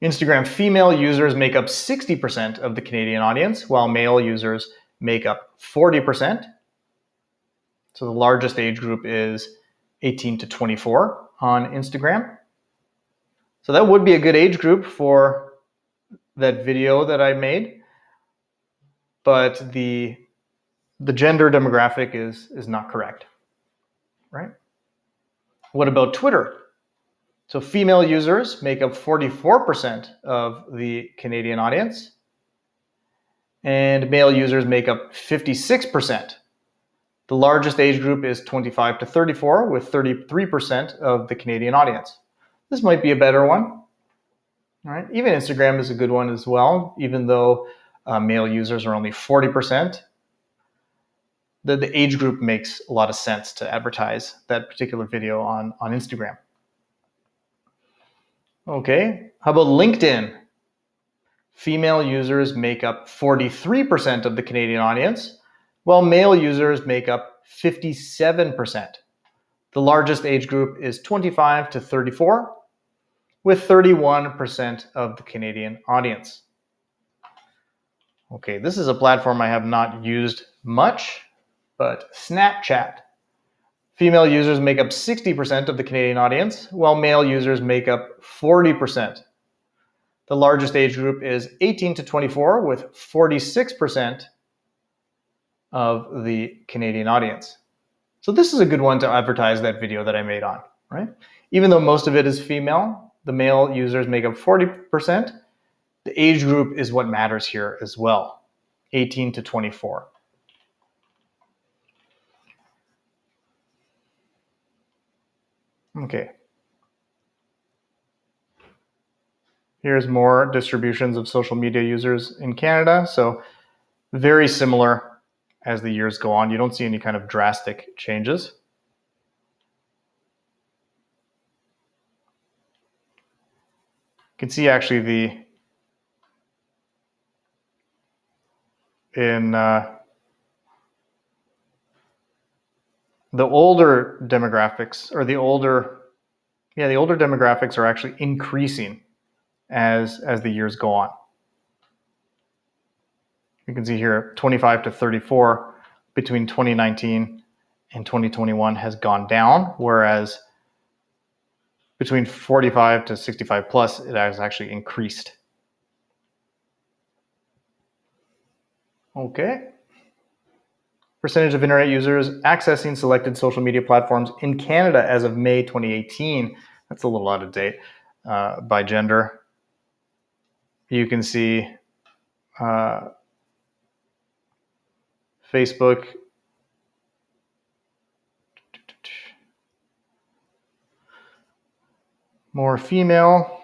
Speaker 1: Instagram female users make up 60% of the Canadian audience, while male users make up 40%. So the largest age group is 18 to 24 on Instagram. So that would be a good age group for that video that I made. but the gender demographic is not correct, right? What about Twitter? So female users make up 44% of the Canadian audience, and male users make up 56%. The largest age group is 25 to 34, with 33% of the Canadian audience. This might be a better one. All right. Even Instagram is a good one as well, even though male users are only 40%. The age group makes a lot of sense to advertise that particular video on Instagram. Okay, how about LinkedIn? Female users make up 43% of the Canadian audience, while male users make up 57%. The largest age group is 25 to 34, with 31% of the Canadian audience. Okay, this is a platform I have not used much, but Snapchat. Female users make up 60% of the Canadian audience, while male users make up 40%. The largest age group is 18 to 24, with 46% of the Canadian audience. So this is a good one to advertise that video that I made on, right? Even though most of it is female, the male users make up 40%. The age group is what matters here as well, 18 to 24. Okay. Here's more distributions of social media users in Canada. So very similar as the years go on. You don't see any kind of drastic changes. You can see actually the older demographics, or the older demographics are actually increasing as the years go on. You can see here 25 to 34 between 2019 and 2021 has gone down, whereas between 45 to 65 plus, it has actually increased. Okay. Percentage of internet users accessing selected social media platforms in Canada as of May 2018. That's a little out of date by gender. You can see Facebook, more female.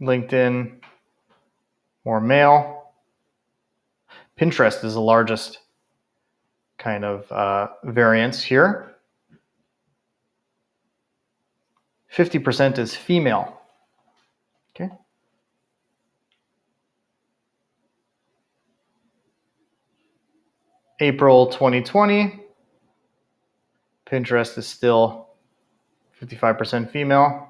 Speaker 1: LinkedIn, more male. Pinterest is the largest kind of variance here. 50% is female. Okay. April 2020, Pinterest is still 55% female.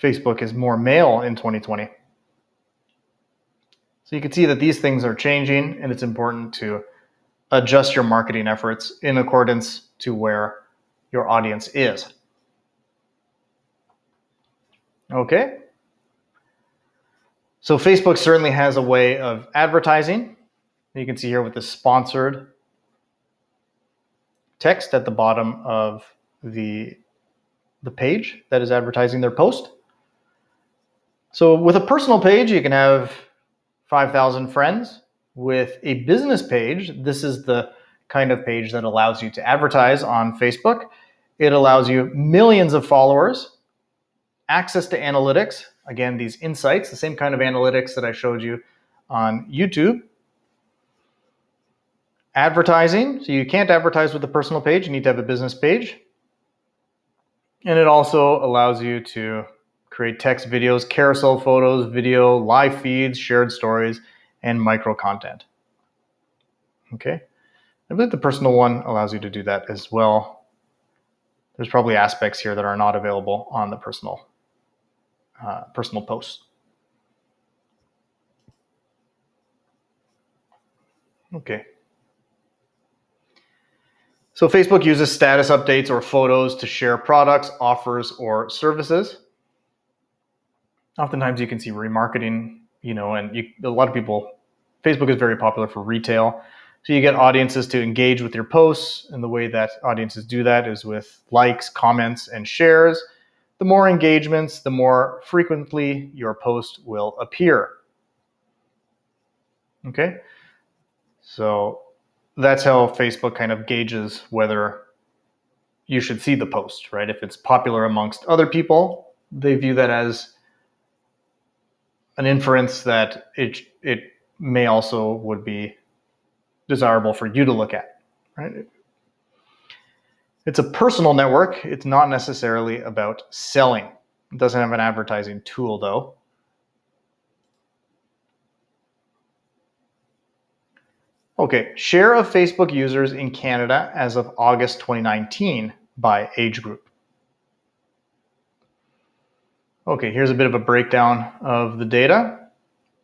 Speaker 1: Facebook is more male in 2020. So you can see that these things are changing, and it's important to adjust your marketing efforts in accordance to where your audience is. Okay. So Facebook certainly has a way of advertising. You can see here with the sponsored text at the bottom of the page that is advertising their post. So with a personal page, you can have 5,000 friends. With a business page, this is the kind of page that allows you to advertise on Facebook. It allows you millions of followers, access to analytics, again, these insights, the same kind of analytics that I showed you on YouTube. Advertising, so you can't advertise with a personal page, you need to have a business page. And it also allows you to create text videos, carousel photos, video, live feeds, shared stories, and micro content. Okay, I believe the personal one allows you to do that as well. There's probably aspects here that are not available on the personal posts. Okay. So Facebook uses status updates or photos to share products, offers, or services. Oftentimes you can see remarketing, and a lot of people, Facebook is very popular for retail. So you get audiences to engage with your posts, and the way that audiences do that is with likes, comments, and shares. The more engagements, the more frequently your post will appear. Okay? So that's how Facebook kind of gauges whether you should see the post, right? If it's popular amongst other people, they view that as an inference that it may also would be desirable for you to look at, right? It's a personal network. It's not necessarily about selling. It doesn't have an advertising tool, though. Okay, share of Facebook users in Canada as of August 2019 by age group. Okay, here's a bit of a breakdown of the data.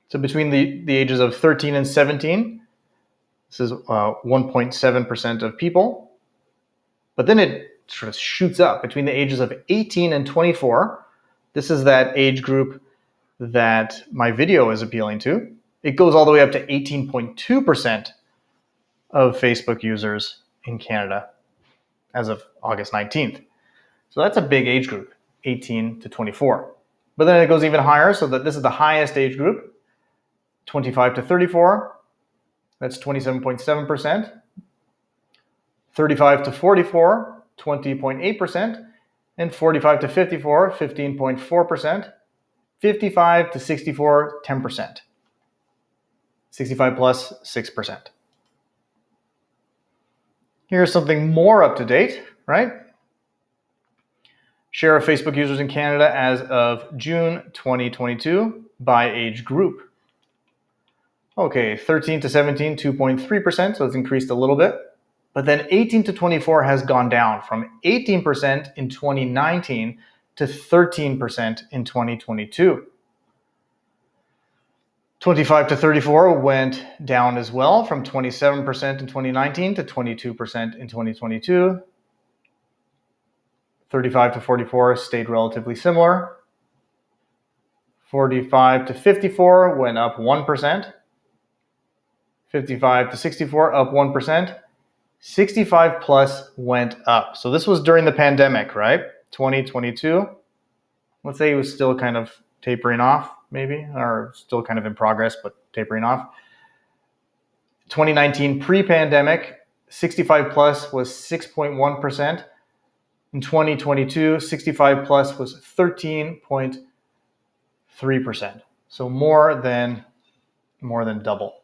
Speaker 1: So between the ages of 13 and 17, this is 1.7% of people. But then it sort of shoots up between the ages of 18 and 24. This is that age group that my video is appealing to. It goes all the way up to 18.2% of Facebook users in Canada as of August 19th. So that's a big age group, 18 to 24. But then it goes even higher, so that this is the highest age group, 25 to 34. That's 27.7%. 35 to 44, 20.8%. And 45 to 54, 15.4%. 55 to 64, 10%. 65 plus, 6%. Here's something more up to date, right? Share of Facebook users in Canada as of June 2022 by age group. Okay, 13 to 17, 2.3%, so it's increased a little bit. But then 18 to 24 has gone down from 18% in 2019 to 13% in 2022. 25 to 34 went down as well from 27% in 2019 to 22% in 2022. 35 to 44 stayed relatively similar. 45 to 54 went up 1%. 55 to 64 up 1%. 65 plus went up. So this was during the pandemic, right? 2022. Let's say it was still kind of tapering off, maybe, or still kind of in progress, but tapering off. 2019 pre-pandemic, 65 plus was 6.1%. In 2022, 65 plus was 13.3%. So more than double.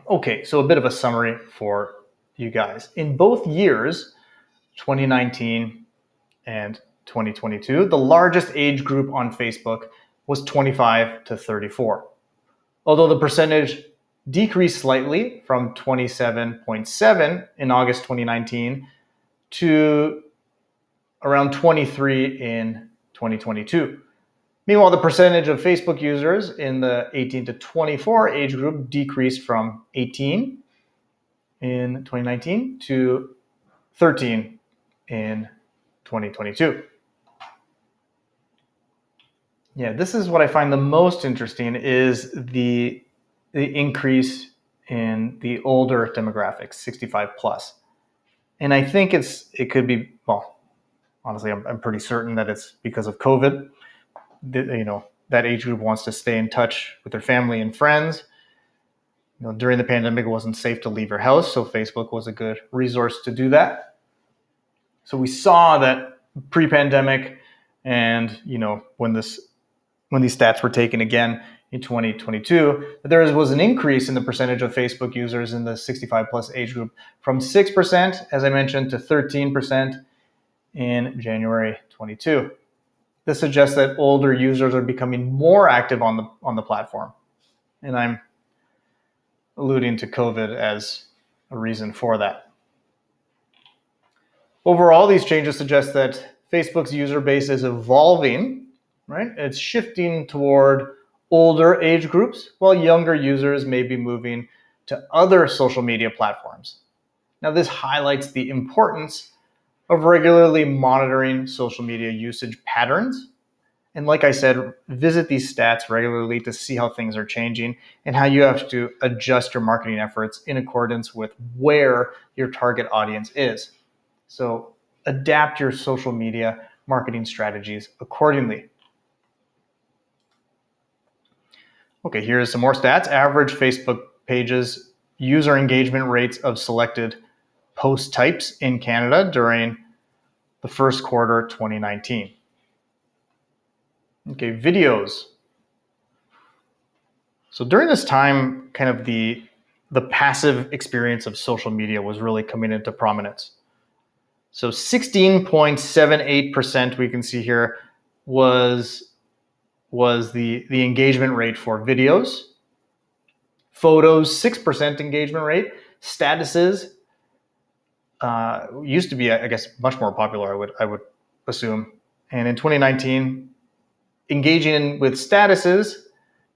Speaker 1: Okay, so a bit of a summary for you guys. In both years, 2019 and 2022, the largest age group on Facebook was 25 to 34. Although the percentage decreased slightly from 27.7 in August 2019 to around 23 in 2022. Meanwhile, the percentage of Facebook users in the 18 to 24 age group decreased from 18 in 2019 to 13 in 2022. Yeah, this is what I find the most interesting is the increase in the older demographics, 65 plus. And I think it could be, well, honestly, I'm pretty certain that it's because of COVID. That age group wants to stay in touch with their family and friends. During the pandemic, it wasn't safe to leave your house, so Facebook was a good resource to do that. So we saw that pre-pandemic, and when these stats were taken again in 2022, there was an increase in the percentage of Facebook users in the 65 plus age group from 6%, as I mentioned, to 13% in January 22. This suggests that older users are becoming more active on the platform. And I'm alluding to COVID as a reason for that. Overall, these changes suggest that Facebook's user base is evolving, right? It's shifting toward older age groups, while younger users may be moving to other social media platforms. Now, this highlights the importance of regularly monitoring social media usage patterns. And like I said, visit these stats regularly to see how things are changing and how you have to adjust your marketing efforts in accordance with where your target audience is. So adapt your social media marketing strategies accordingly. Okay, here's some more stats. Average Facebook pages user engagement rates of selected post types in Canada during the first quarter 2019. Okay, videos. So during this time, kind of the passive experience of social media was really coming into prominence. So 16.78% we can see here was the engagement rate for videos. Photos, 6% engagement rate. Statuses used to be, I guess, much more popular, I would assume. And in 2019, engaging with statuses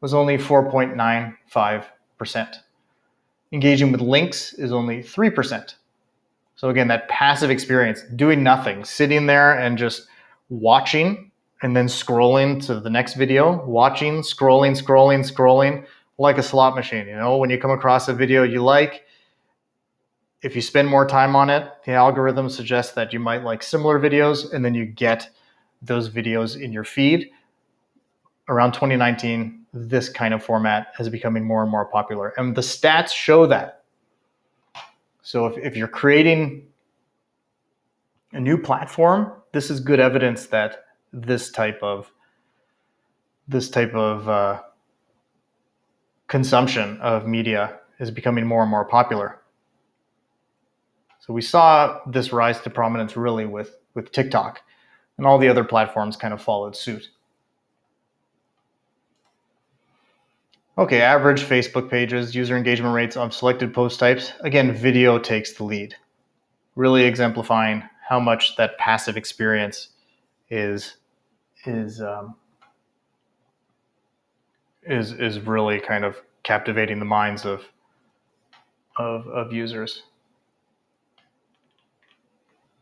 Speaker 1: was only 4.95%. Engaging with links is only 3%. So again, that passive experience, doing nothing, sitting there and just watching and then scrolling to the next video, watching, scrolling, like a slot machine. You know, when you come across a video you like, if you spend more time on it, the algorithm suggests that you might like similar videos, and then you get those videos in your feed. Around 2019, this kind of format is becoming more and more popular. And the stats show that. So if you're creating a new platform, this is good evidence that this type of consumption of media is becoming more and more popular. So we saw this rise to prominence really with TikTok, and all the other platforms kind of followed suit. Okay, average Facebook pages, user engagement rates on selected post types. Again, video takes the lead, really exemplifying how much that passive experience is really kind of captivating the minds of users.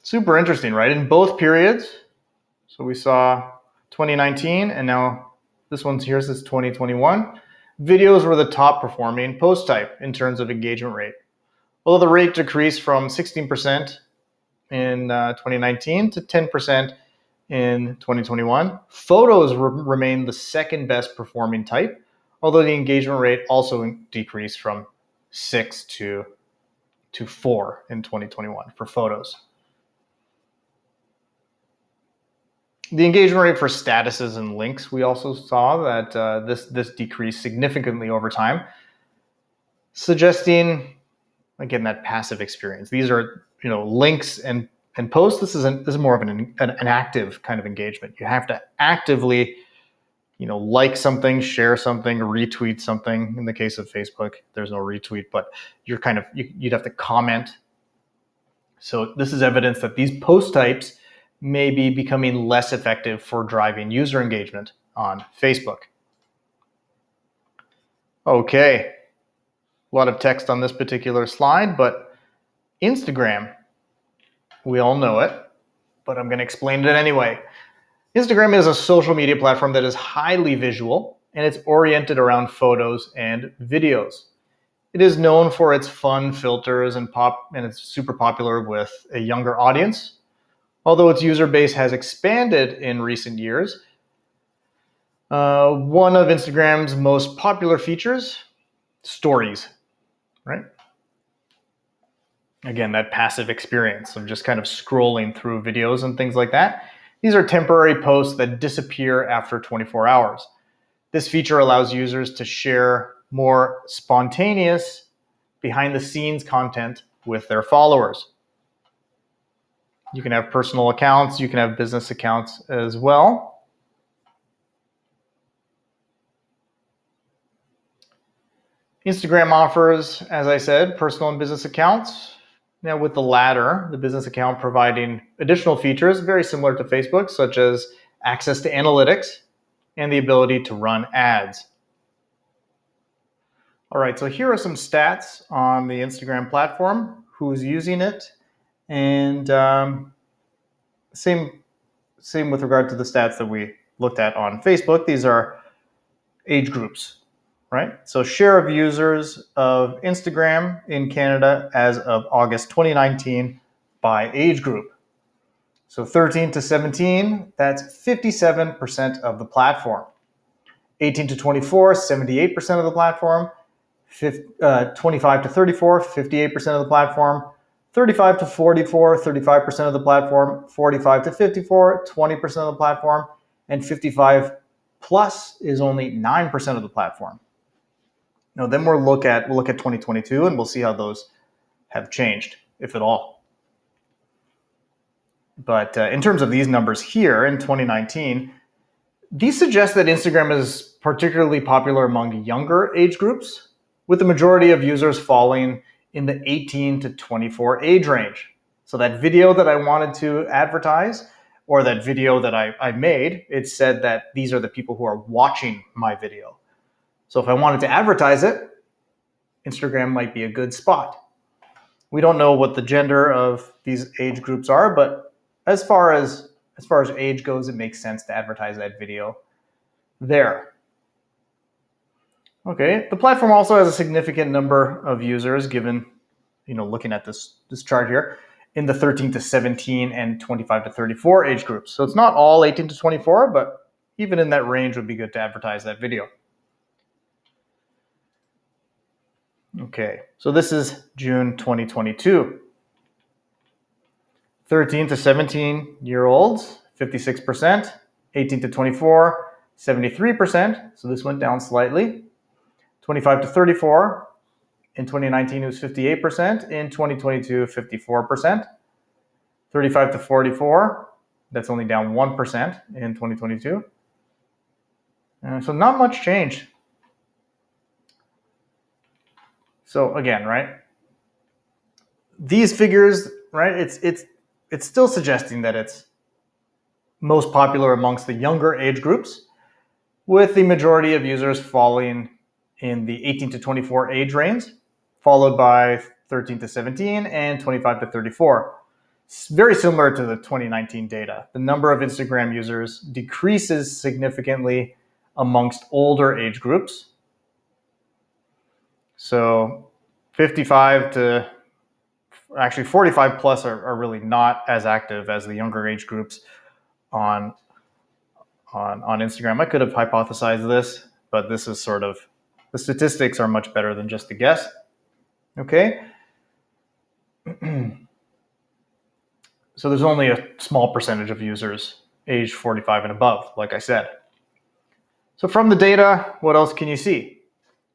Speaker 1: Super interesting, right? In both periods, so we saw 2019, and now this one's here says 2021. Videos were the top performing post type in terms of engagement rate. Although the rate decreased from 16% in 2019 to 10% in 2021, photos remained the second best performing type, although the engagement rate also decreased from 6 to 4 in 2021 for photos. The engagement rate for statuses and links, we also saw that this decreased significantly over time, suggesting, again, that passive experience. These are, links and posts. This is more of an active kind of engagement. You have to actively, like something, share something, retweet something. In the case of Facebook, there's no retweet, but you'd have to comment. So this is evidence that these post types may be becoming less effective for driving user engagement on Facebook. Okay, a lot of text on this particular slide, but Instagram, we all know it, but I'm going to explain it anyway. Instagram is a social media platform that is highly visual, and it's oriented around photos and videos. It is known for its fun filters and it's super popular with a younger audience. Although its user base has expanded in recent years, one of Instagram's most popular features, stories, right? Again, that passive experience of just kind of scrolling through videos and things like that. These are temporary posts that disappear after 24 hours. This feature allows users to share more spontaneous, behind-the-scenes content with their followers. You can have personal accounts, you can have business accounts as well. Instagram offers, as I said, personal and business accounts. Now with the latter, the business account providing additional features very similar to Facebook, such as access to analytics and the ability to run ads. All right, so here are some stats on the Instagram platform, who's using it, and same with regard to the stats that we looked at on Facebook. These are age groups, right? So share of users of Instagram in Canada as of August 2019 by age group. So 13 to 17, that's 57% of the platform. 18 to 24, 78% of the platform. 25 to 34, 58% of the platform. 35 to 44, 35% of the platform. 45 to 54, 20% of the platform. And 55 plus is only 9% of the platform. Now, then we'll look at 2022 and we'll see how those have changed, if at all. But in terms of these numbers here in 2019, these suggest that Instagram is particularly popular among younger age groups, with the majority of users falling in the 18 to 24 age range. So that video that I wanted to advertise, or that video that I made, it said that these are the people who are watching my video. So if I wanted to advertise it, Instagram might be a good spot. We don't know what the gender of these age groups are, but as far as age goes, it makes sense to advertise that video there. Okay, the platform also has a significant number of users given, looking at this chart here, in the 13 to 17 and 25 to 34 age groups. So it's not all 18 to 24, but even in that range would be good to advertise that video. Okay, so this is June 2022. 13 to 17-year-olds, 56%. 18 to 24, 73%. So this went down slightly. 25 to 34, in 2019 it was 58%. In 2022, 54%. 35 to 44, that's only down 1% in 2022. So not much change. So again, right? These figures, right? It's still suggesting that it's most popular amongst the younger age groups, with the majority of users falling in the 18 to 24 age range, followed by 13 to 17 and 25 to 34. It's very similar to the 2019 data. The number of Instagram users decreases significantly amongst older age groups. So 55 to actually 45 plus are really not as active as the younger age groups on Instagram. I could have hypothesized this, but this is sort of, the statistics are much better than just a guess. Okay. So there's only a small percentage of users age 45 and above, like I said. So from the data, what else can you see?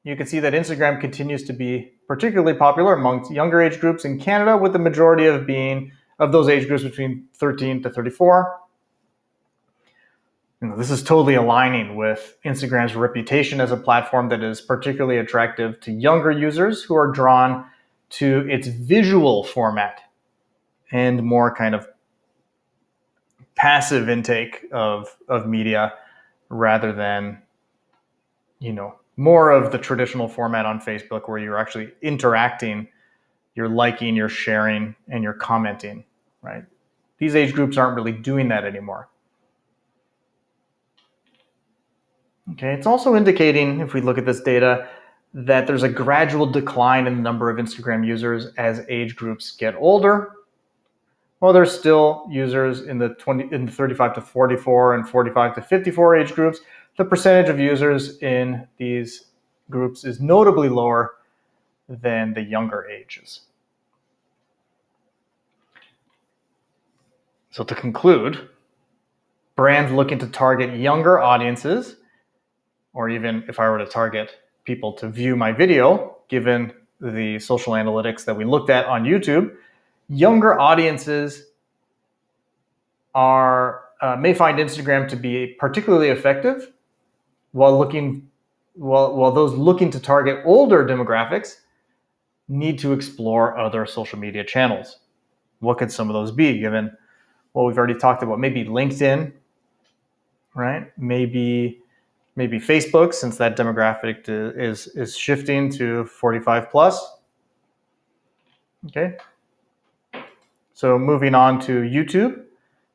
Speaker 1: You can see that Instagram continues to be particularly popular amongst younger age groups in Canada, with the majority of those age groups between 13 to 34. This is totally aligning with Instagram's reputation as a platform that is particularly attractive to younger users who are drawn to its visual format and more kind of passive intake of media rather than, more of the traditional format on Facebook where you're actually interacting, you're liking, you're sharing, and you're commenting, right? These age groups aren't really doing that anymore. Okay, it's also indicating, if we look at this data, that there's a gradual decline in the number of Instagram users as age groups get older. While there's still users in the 35 to 44 and 45 to 54 age groups, the percentage of users in these groups is notably lower than the younger ages. So to conclude, brands looking to target younger audiences, or even if I were to target people to view my video, given the social analytics that we looked at on YouTube, younger audiences may find Instagram to be particularly effective, while those looking to target older demographics need to explore other social media channels. What could some of those be, given what we've already talked about? Maybe LinkedIn, right? Maybe maybe Facebook, since that demographic is shifting to 45 plus. Okay. So moving on to YouTube.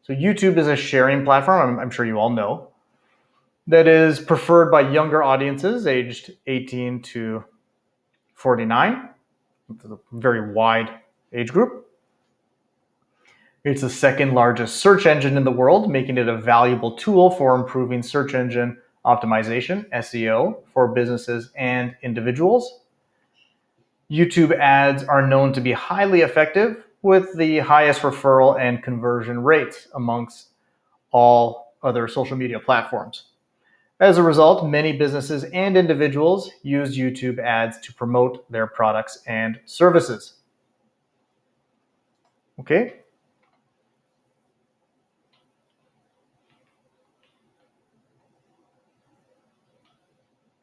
Speaker 1: So YouTube is a sharing platform, I'm sure you all know, that is preferred by younger audiences aged 18 to 49. It's a very wide age group. It's the second largest search engine in the world, making it a valuable tool for improving search engine optimization, SEO, for businesses and individuals. YouTube ads are known to be highly effective, with the highest referral and conversion rates amongst all other social media platforms. As a result, many businesses and individuals use YouTube ads to promote their products and services. Okay.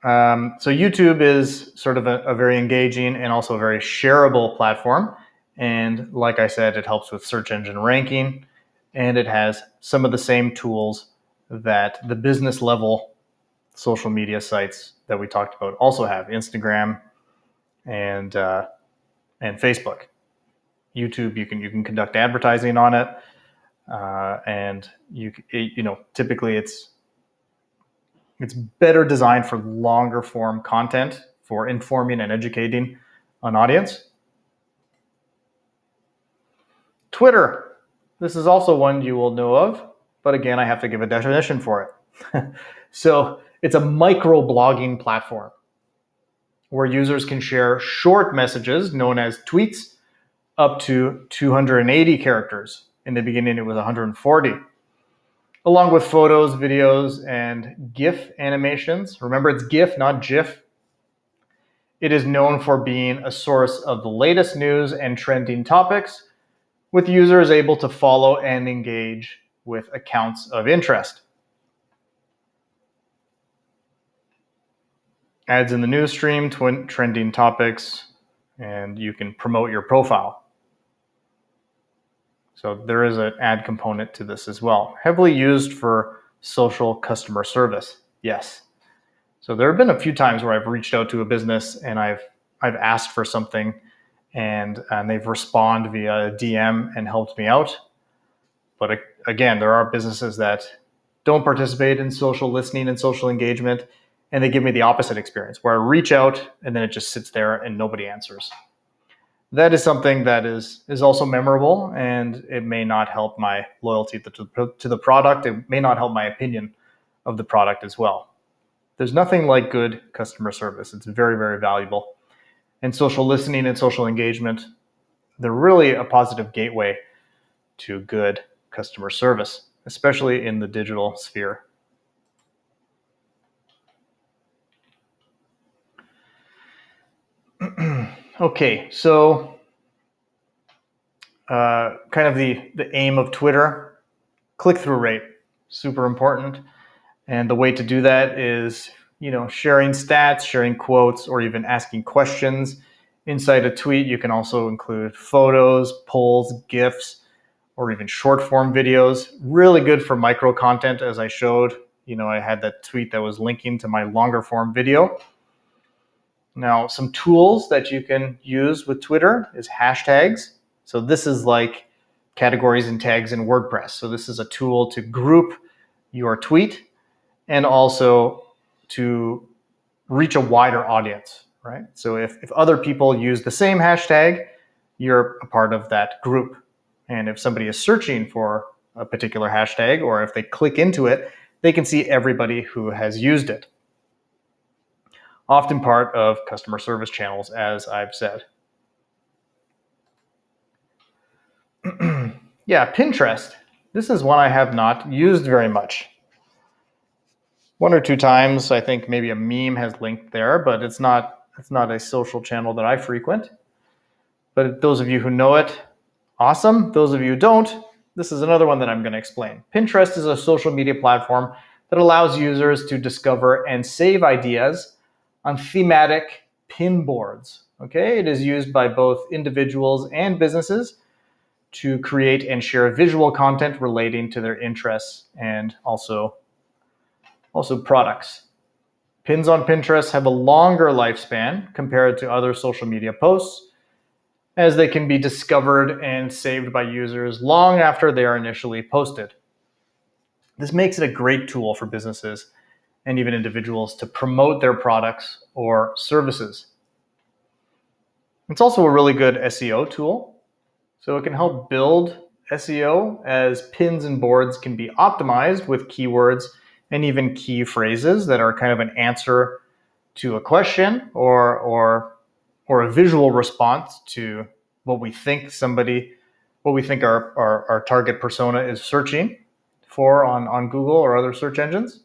Speaker 1: So YouTube is sort of a very engaging and also a very shareable platform. And like I said, it helps with search engine ranking, and it has some of the same tools that the business level social media sites that we talked about also have: Instagram and Facebook. YouTube, you can conduct advertising on it, and typically it's better designed for longer form content, for informing and educating an audience. Twitter. This is also one you will know of, but again, I have to give a definition for it. So it's a microblogging platform where users can share short messages known as tweets up to 280 characters. In the beginning, it was 140. Along with photos, videos, and GIF animations. Remember, it's GIF, not GIF. It is known for being a source of the latest news and trending topics, with users able to follow and engage with accounts of interest. Ads in the news stream, trending topics, and you can promote your profile. So there is an ad component to this as well. Heavily used for social customer service. Yes. So there have been a few times where I've reached out to a business and I've asked for something, and they've responded via DM and helped me out. But again, there are businesses that don't participate in social listening and social engagement, and they give me the opposite experience, where I reach out and then it just sits there and nobody answers. That is something that is also memorable, and it may not help my loyalty to the product. It may not help my opinion of the product as well. There's nothing like good customer service. It's very, very valuable. And social listening and social engagement, they're really a positive gateway to good customer service, especially in the digital sphere. Okay, so kind of the aim of Twitter, click-through rate, super important. And the way to do that is, sharing stats, sharing quotes, or even asking questions. Inside a tweet, you can also include photos, polls, GIFs, or even short form videos. Really good for micro content, as I showed. I had that tweet that was linking to my longer form video. Now, some tools that you can use with Twitter is hashtags. So this is like categories and tags in WordPress. So this is a tool to group your tweet and also to reach a wider audience, right? So if other people use the same hashtag, you're a part of that group. And if somebody is searching for a particular hashtag, or if they click into it, they can see everybody who has used it. Often part of customer service channels, as I've said. Yeah, Pinterest. This is one I have not used very much. One or two times, I think maybe a meme has linked there, but it's not a social channel that I frequent. But those of you who know it, awesome. Those of you who don't, this is another one that I'm going to explain. Pinterest is a social media platform that allows users to discover and save ideas on thematic pin boards. Okay, it is used by both individuals and businesses to create and share visual content relating to their interests and also products. Pins on Pinterest have a longer lifespan compared to other social media posts, as they can be discovered and saved by users long after they are initially posted. This makes it a great tool for businesses and even individuals to promote their products or services. It's also a really good SEO tool, so it can help build SEO, as pins and boards can be optimized with keywords and even key phrases that are kind of an answer to a question or a visual response to what we think our target persona is searching for on Google or other search engines.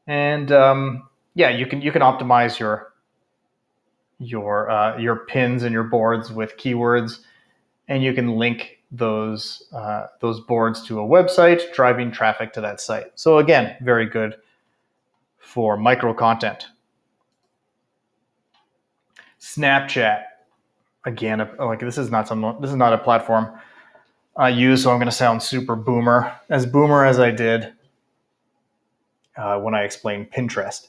Speaker 1: And you can optimize your pins and your boards with keywords, and you can link those boards to a website, driving traffic to that site. So again, very good for micro content. Snapchat, again, like this is not a platform I use, so I'm going to sound super boomer as I did when I explained Pinterest.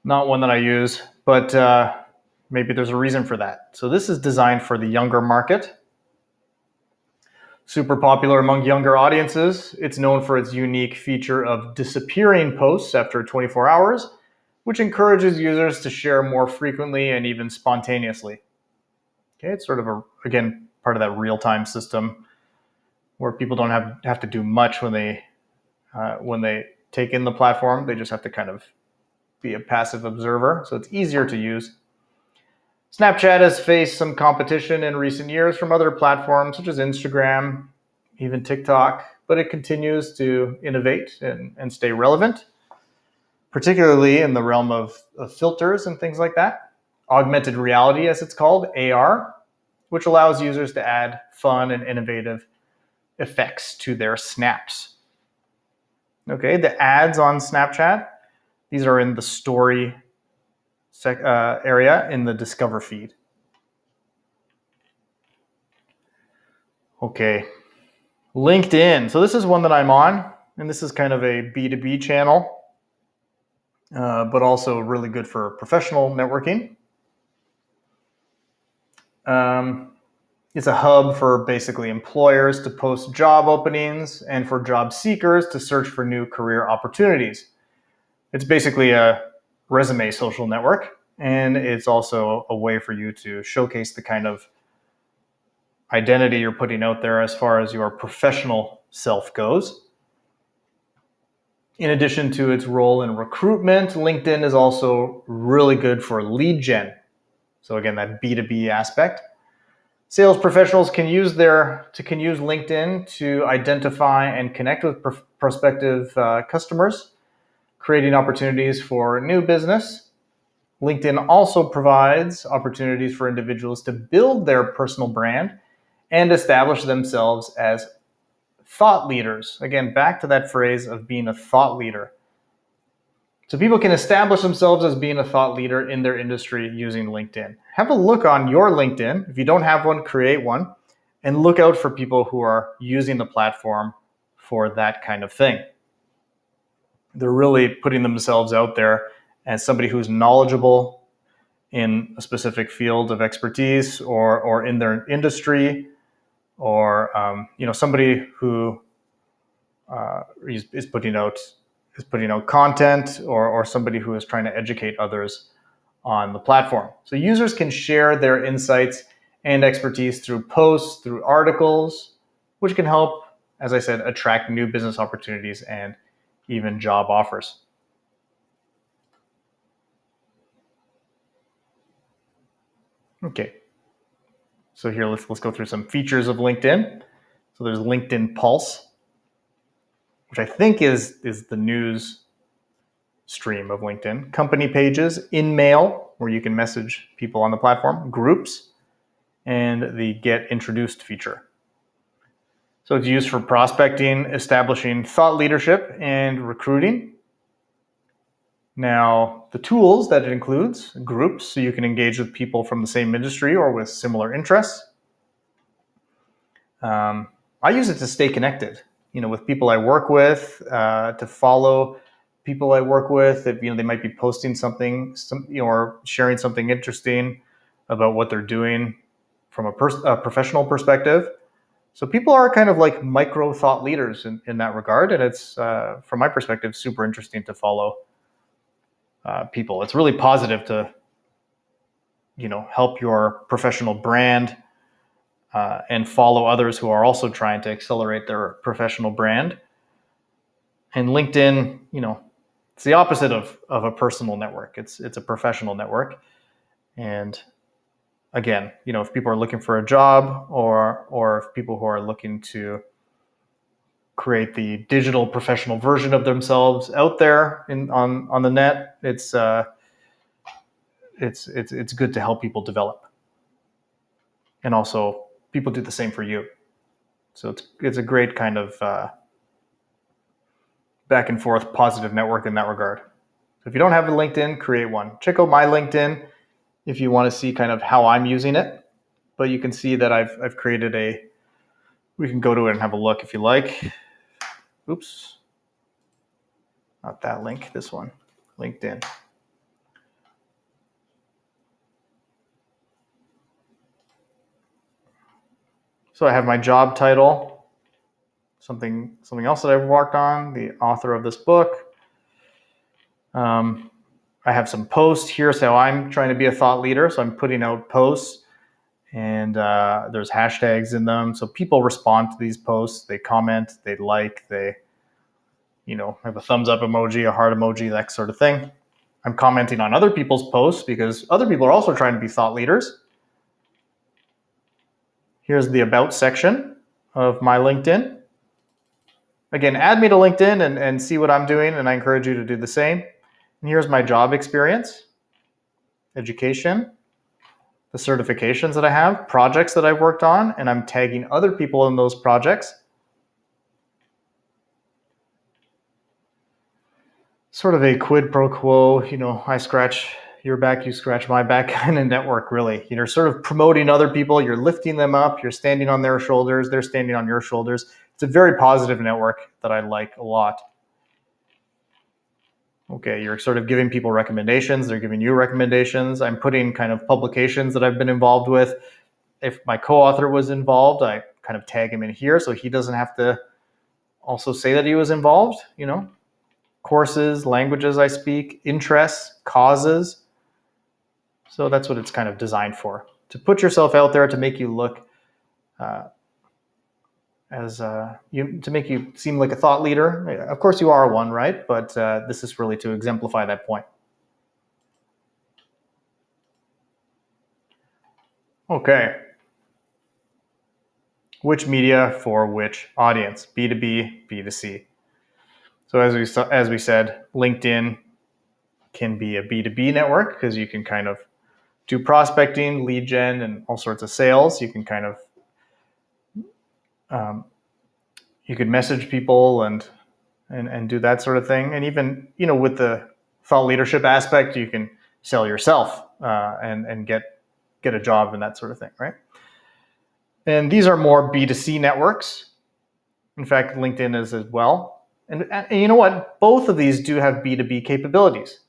Speaker 1: Not one that I use, but maybe there's a reason for that. So this is designed for the younger market. Super popular among younger audiences, it's known for its unique feature of disappearing posts after 24 hours, which encourages users to share more frequently and even spontaneously. Okay, it's sort of again part of that real-time system where people don't have to do much when they take in the platform. They just have to kind of be a passive observer, so it's easier to use. Snapchat has faced some competition in recent years from other platforms such as Instagram, even TikTok, but it continues to innovate and stay relevant, particularly in the realm of filters and things like that. Augmented reality, as it's called, AR, which allows users to add fun and innovative effects to their snaps. Okay, the ads on Snapchat, these are in the story area in the Discover feed. Okay, LinkedIn. So this is one that I'm on, and this is kind of a B2B channel, but also really good for professional networking. It's a hub for basically employers to post job openings and for job seekers to search for new career opportunities. It's basically a resume social network, and it's also a way for you to showcase the kind of identity you're putting out there as far as your professional self goes. In addition to its role in recruitment, LinkedIn is also really good for lead gen. So again, that B2B aspect. Sales professionals can use LinkedIn to identify and connect with prospective customers, creating opportunities for new business. LinkedIn also provides opportunities for individuals to build their personal brand and establish themselves as thought leaders. Again, back to that phrase of being a thought leader. So people can establish themselves as being a thought leader in their industry using LinkedIn. Have a look on your LinkedIn. If you don't have one, create one, and look out for people who are using the platform for that kind of thing. They're really putting themselves out there as somebody who's knowledgeable in a specific field of expertise or in their industry, or somebody who is putting out content, or somebody who is trying to educate others on the platform. So users can share their insights and expertise through posts, through articles, which can help, as I said, attract new business opportunities and even job offers. Okay, so here let's go through some features of LinkedIn. So there's LinkedIn Pulse, which I think is the news stream of LinkedIn. Company pages, InMail, where you can message people on the platform, groups, and the Get Introduced feature. So it's used for prospecting, establishing thought leadership, and recruiting. Now, the tools that it includes, groups, so you can engage with people from the same industry or with similar interests. I use it to stay connected, with people I work with, to follow people I work with, if they might be posting something, or sharing something interesting about what they're doing from a professional perspective. So people are kind of like micro thought leaders in that regard, and it's from my perspective super interesting to follow people. It's really positive to help your professional brand and follow others who are also trying to accelerate their professional brand. And LinkedIn, it's the opposite of a personal network. It's a professional network. And again, if people are looking for a job, or if people who are looking to create the digital professional version of themselves out there on the net, it's good to help people develop. And also people do the same for you. So it's a great kind of back and forth positive network in that regard. So if you don't have a LinkedIn, create one. Check out my LinkedIn if you want to see kind of how I'm using it. But you can see that I've created we can go to it and have a look if you like. Oops. Not that link, this one, LinkedIn. So I have my job title, something else that I've worked on, the author of this book. I have some posts here. So I'm trying to be a thought leader. So I'm putting out posts, and there's hashtags in them. So people respond to these posts. They comment, they like, they have a thumbs up emoji, a heart emoji, that sort of thing. I'm commenting on other people's posts because other people are also trying to be thought leaders. Here's the About section of my LinkedIn. Again, add me to LinkedIn and see what I'm doing, and I encourage you to do the same. And here's my job experience, education, the certifications that I have, projects that I've worked on, and I'm tagging other people in those projects. Sort of a quid pro quo, I scratch your back, you scratch my back kind of network, really. You're sort of promoting other people, you're lifting them up, you're standing on their shoulders, they're standing on your shoulders. It's a very positive network that I like a lot. Okay, you're sort of giving people recommendations, they're giving you recommendations. I'm putting kind of publications that I've been involved with. If my co-author was involved, I kind of tag him in here so he doesn't have to also say that he was involved, courses, languages I speak, interests, causes. So that's what it's kind of designed for, to put yourself out there, to make you look to make you seem like a thought leader. Of course you are one, right? But this is really to exemplify that point. Okay. Which media for which audience? B2B, B2C. So as we said, LinkedIn can be a B2B network because you can kind of do prospecting, lead gen, and all sorts of sales. You can kind of you could message people and do that sort of thing. And even with the thought leadership aspect, you can sell yourself and get a job and that sort of thing, right? And these are more B2C networks. In fact, LinkedIn is as well. And you know what? Both of these do have B2B capabilities.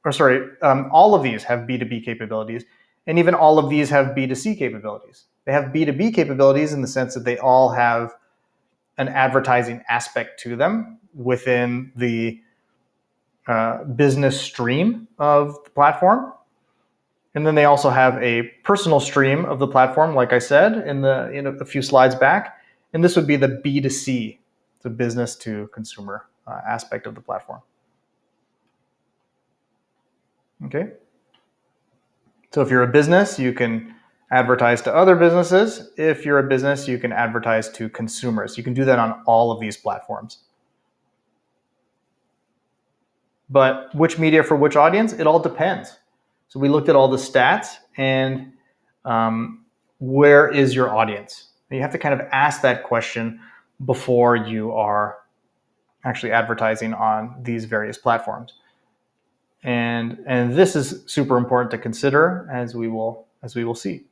Speaker 1: Or sorry, all of these have B2B capabilities, and even all of these have B2C capabilities. They have B2B capabilities in the sense that they all have an advertising aspect to them within the business stream of the platform. And then they also have a personal stream of the platform, like I said in a few slides back. And this would be the B2C, the business to consumer aspect of the platform. Okay. So if you're a business, you can advertise to other businesses. If you're a business, you can advertise to consumers. You can do that on all of these platforms. But which media for which audience? It all depends. So we looked at all the stats, and where is your audience? And you have to kind of ask that question before you are actually advertising on these various platforms. And this is super important to consider, as we will see.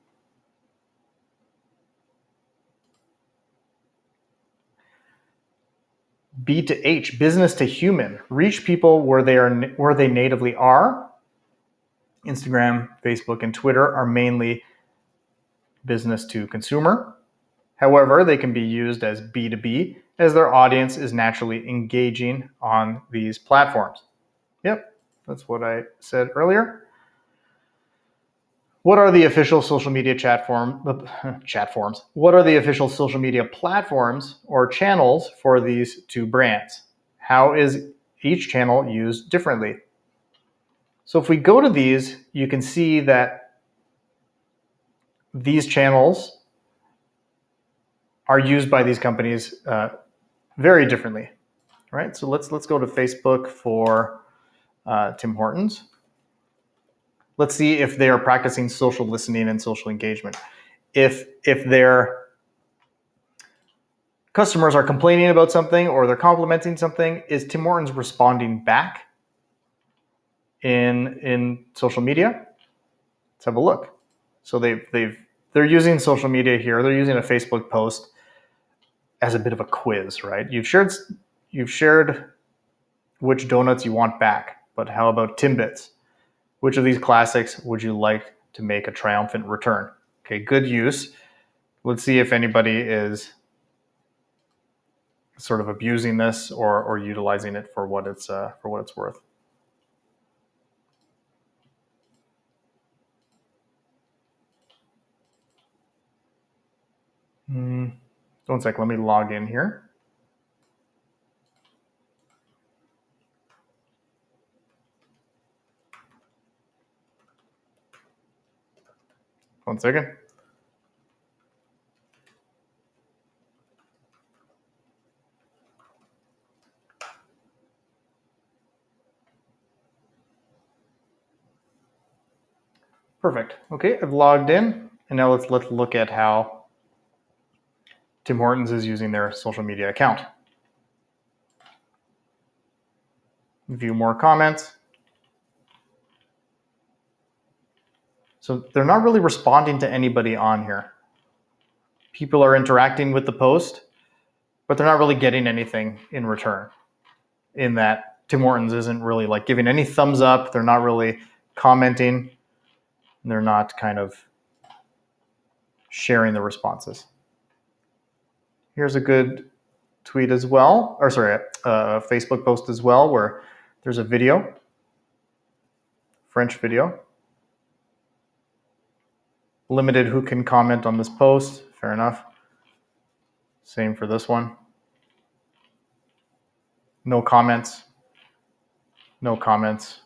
Speaker 1: B to H, business to human. Reach people where they natively are. Instagram, Facebook, and Twitter are mainly business to consumer. However, they can be used as B2B as their audience is naturally engaging on these platforms. Yep, that's what I said earlier. What are the official social media chat forms? What are the official social media platforms or channels for these two brands? How is each channel used differently? So if we go to these, you can see that these channels are used by these companies very differently, right? So let's go to Facebook for Tim Hortons. Let's see if they are practicing social listening and social engagement. If their customers are complaining about something or they're complimenting something, is Tim Hortons responding back in social media? Let's have a look. So they're using social media here. They're using a Facebook post as a bit of a quiz, right? You've shared which donuts you want back, but how about Timbits? Which of these classics would you like to make a triumphant return? Okay, good use. Let's see if anybody is sort of abusing this or utilizing it for what it's worth. One sec, let me log in here. One second. Perfect. Okay, I've logged in, and now let's look at how Tim Hortons is using their social media account. View more comments. So they're not really responding to anybody on here. People are interacting with the post, but they're not really getting anything in return. In that Tim Hortons isn't really like giving any thumbs up. They're not really commenting. They're not kind of sharing the responses. Here's a good tweet as well, or sorry, a Facebook post as well, where there's a video, French video. Limited who can comment on this post, fair enough. Same for this one. No comments. No comments.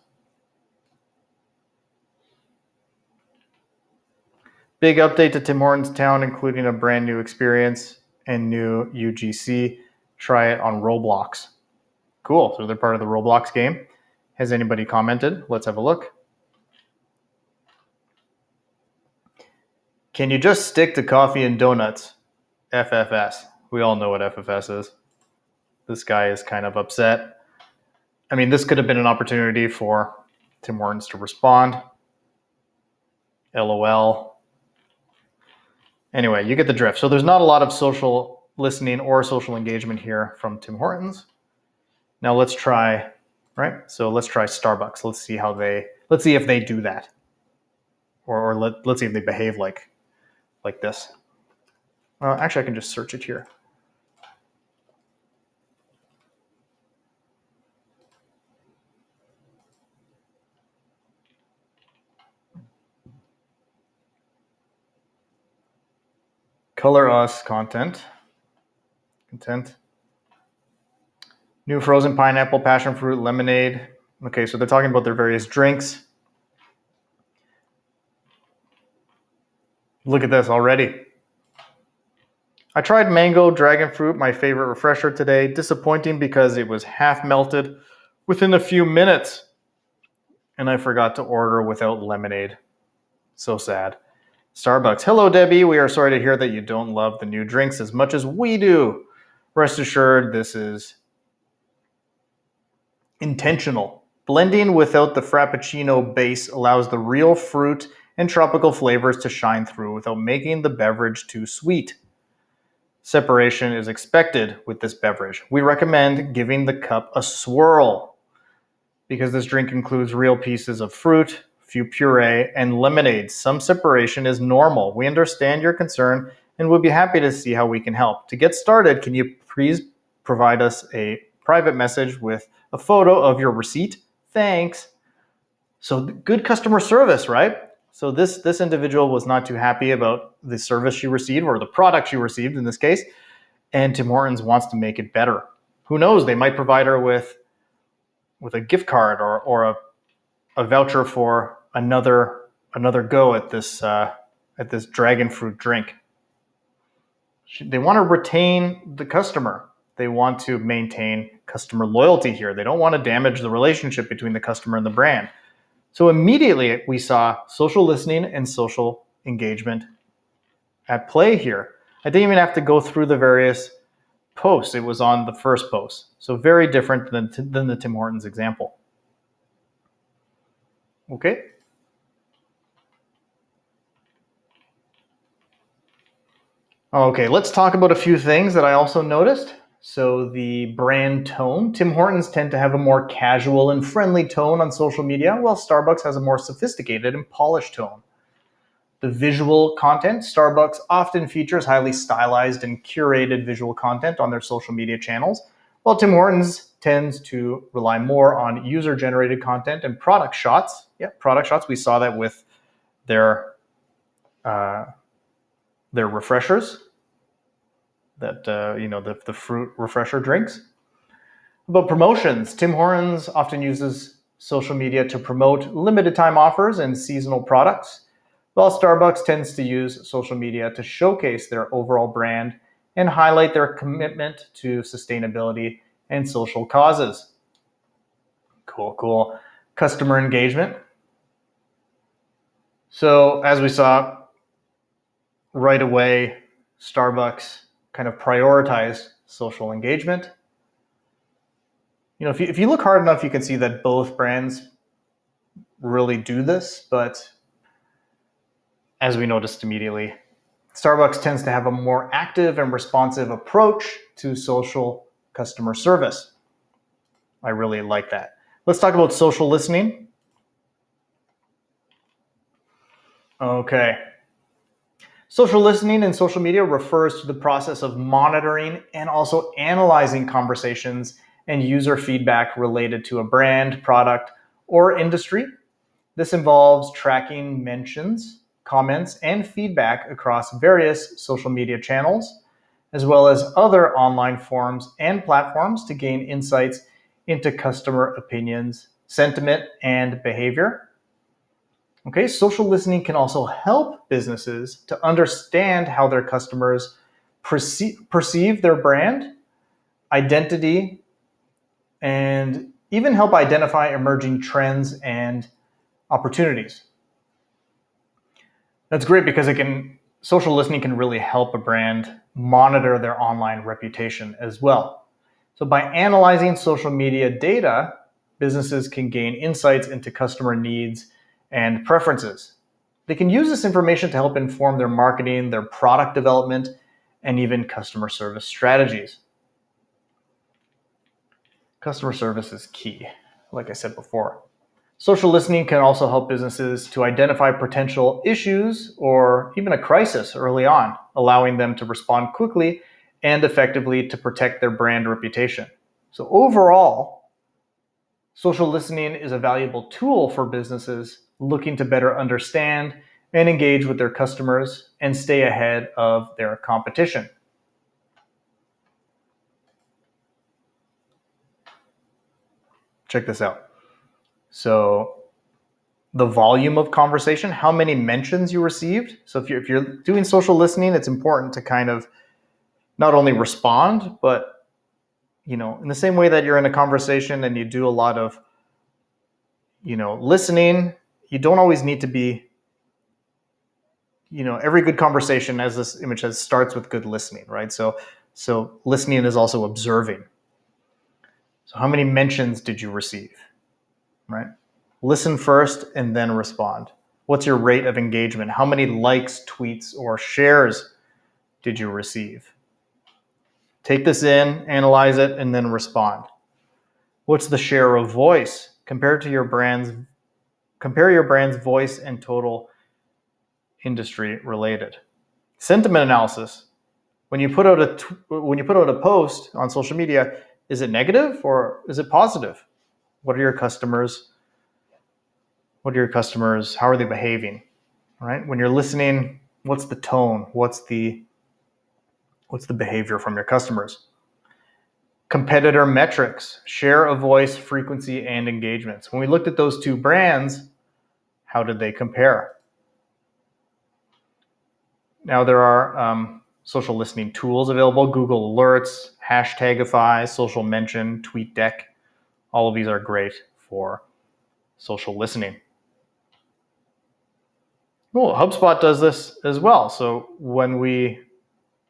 Speaker 1: Big update to Tim Hortons Town, including a brand new experience and new UGC. Try it on Roblox. Cool, so they're part of the Roblox game. Has anybody commented? Let's have a look. Can you just stick to coffee and donuts? FFS. We all know what FFS is. This guy is kind of upset. I mean, this could have been an opportunity for Tim Hortons to respond. LOL. Anyway, you get the drift. So there's not a lot of social listening or social engagement here from Tim Hortons. Now let's try, right? So let's try Starbucks. Let's see if they do that. Or let's see if they behave like this. Actually, I can just search it here. Color us content. New frozen pineapple, passion fruit, lemonade. Okay, so they're talking about their various drinks. Look at this already. I tried mango dragon fruit, my favorite refresher today. Disappointing because it was half melted within a few minutes. And I forgot to order without lemonade. So sad. Starbucks. Hello, Debbie. We are sorry to hear that you don't love the new drinks as much as we do. Rest assured, this is intentional. Blending without the Frappuccino base allows the real fruit and tropical flavors to shine through without making the beverage too sweet. separation is expected with this beverage. We recommend giving the cup a swirl because this drink includes real pieces of fruit, few puree, and lemonade. Some separation is normal. We understand your concern and we'll be happy to see how we can help. To get started, can you please provide us a private message with a photo of your receipt? Thanks. So good customer service, right? So this individual was not too happy about the service she received or the product she received in this case, and Tim Hortons wants to make it better. Who knows? They might provide her with a gift card or a voucher for another go at this dragon fruit drink. They want to retain the customer. They want to maintain customer loyalty here. They don't want to damage the relationship between the customer and the brand. So immediately we saw social listening and social engagement at play here. I didn't even have to go through the various posts. It was on the first post. So very different than the Tim Hortons example. Okay. Okay, let's talk about a few things that I also noticed. So the brand tone. Tim Hortons tend to have a more casual and friendly tone on social media, while Starbucks has a more sophisticated and polished tone. The visual content. Starbucks often features highly stylized and curated visual content on their social media channels, while Tim Hortons tends to rely more on user-generated content and product shots. Yeah, product shots. We saw that with their refreshers, that the fruit refresher drinks. About promotions, Tim Hortons often uses social media to promote limited time offers and seasonal products, while Starbucks tends to use social media to showcase their overall brand and highlight their commitment to sustainability and social causes. Cool. Customer engagement. So as we saw right away, Starbucks kind of prioritized social engagement. If you look hard enough, you can see that both brands really do this, but as we noticed immediately, Starbucks tends to have a more active and responsive approach to social customer service. I really like that. Let's talk about social listening. Okay. Social listening in social media refers to the process of monitoring and also analyzing conversations and user feedback related to a brand, product, or industry. This involves tracking mentions, comments, and feedback across various social media channels, as well as other online forums and platforms to gain insights into customer opinions, sentiment, and behavior. Okay, social listening can also help businesses to understand how their customers perceive their brand, identity, and even help identify emerging trends and opportunities. That's great because social listening can really help a brand monitor their online reputation as well. So by analyzing social media data, businesses can gain insights into customer needs and preferences. They can use this information to help inform their marketing, their product development, and even customer service strategies. Customer service is key, like I said before. Social listening can also help businesses to identify potential issues or even a crisis early on, allowing them to respond quickly and effectively to protect their brand reputation. So overall, social listening is a valuable tool for businesses looking to better understand and engage with their customers and stay ahead of their competition. Check this out. So the volume of conversation, how many mentions you received. So if you're doing social listening, it's important to kind of not only respond, but in the same way that you're in a conversation and you do a lot of listening, you don't always need to be every good conversation, as this image says, starts with good listening, right? So listening is also observing. So how many mentions did you receive, right? Listen first and then respond. What's your rate of engagement? How many likes, tweets, or shares did you receive? Take this in, analyze it, and then respond. What's the share of voice? Compare your brand's voice and total industry related. Sentiment analysis. When you put out a post on social media, is it negative or is it positive? What are your customers? How are they behaving? All right. When you're listening, what's the tone? What's the behavior from your customers? Competitor metrics, share of voice, frequency, and engagements. When we looked at those two brands, how did they compare? Now there are social listening tools available: Google Alerts, Hashtagify, Social Mention, TweetDeck. All of these are great for social listening. Well, HubSpot does this as well. So when we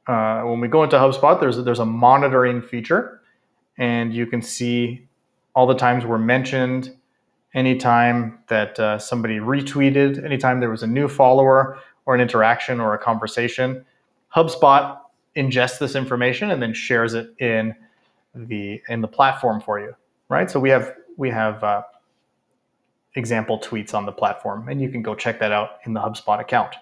Speaker 1: go into HubSpot, there's a monitoring feature, and you can see all the times we're mentioned, anytime that somebody retweeted, anytime there was a new follower or an interaction or a conversation. HubSpot ingests this information and then shares it in the platform for you, right? So we have example tweets on the platform, and you can go check that out in the HubSpot account.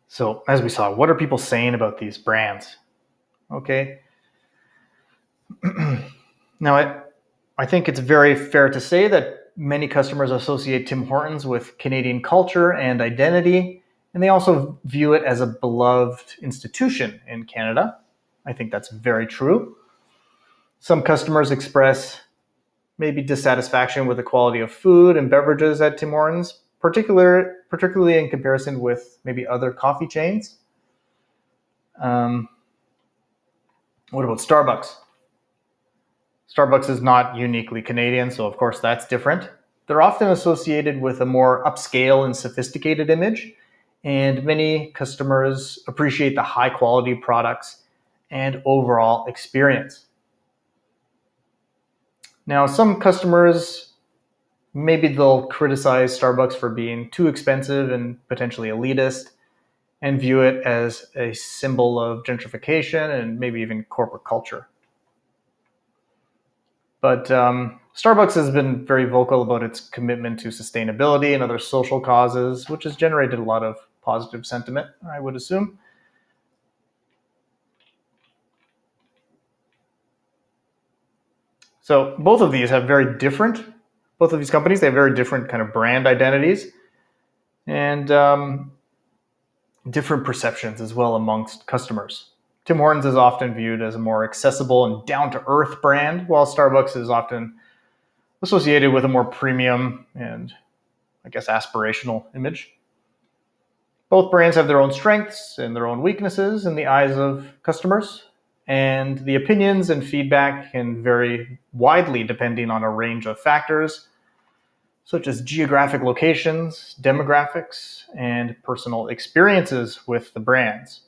Speaker 1: So as we saw, what are people saying about these brands? Okay. Now, I think it's very fair to say that many customers associate Tim Hortons with Canadian culture and identity, and they also view it as a beloved institution in Canada. I think that's very true. Some customers express maybe dissatisfaction with the quality of food and beverages at Tim Hortons, particularly in comparison with maybe other coffee chains. What about Starbucks? Starbucks is not uniquely Canadian, so of course that's different. They're often associated with a more upscale and sophisticated image, and many customers appreciate the high quality products and overall experience. Now, some customers, maybe they'll criticize Starbucks for being too expensive and potentially elitist, and view it as a symbol of gentrification and maybe even corporate culture. But Starbucks has been very vocal about its commitment to sustainability and other social causes, which has generated a lot of positive sentiment, I would assume. So both of these companies, they have very different kind of brand identities and different perceptions as well amongst customers. Tim Hortons is often viewed as a more accessible and down-to-earth brand, while Starbucks is often associated with a more premium and, I guess, aspirational image. Both brands have their own strengths and their own weaknesses in the eyes of customers, and the opinions and feedback can vary widely depending on a range of factors, such as geographic locations, demographics, and personal experiences with the brands.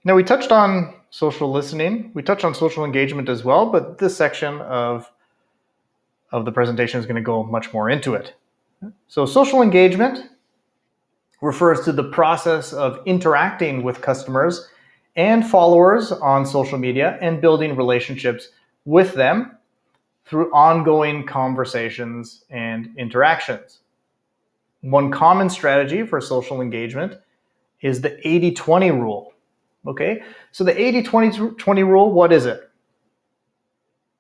Speaker 1: Now, we touched on social listening. We touched on social engagement as well, but this section of the presentation is going to go much more into it. So social engagement refers to the process of interacting with customers and followers on social media and building relationships with them through ongoing conversations and interactions. One common strategy for social engagement is the 80-20 rule. Okay, so the 80-20 rule, what is it?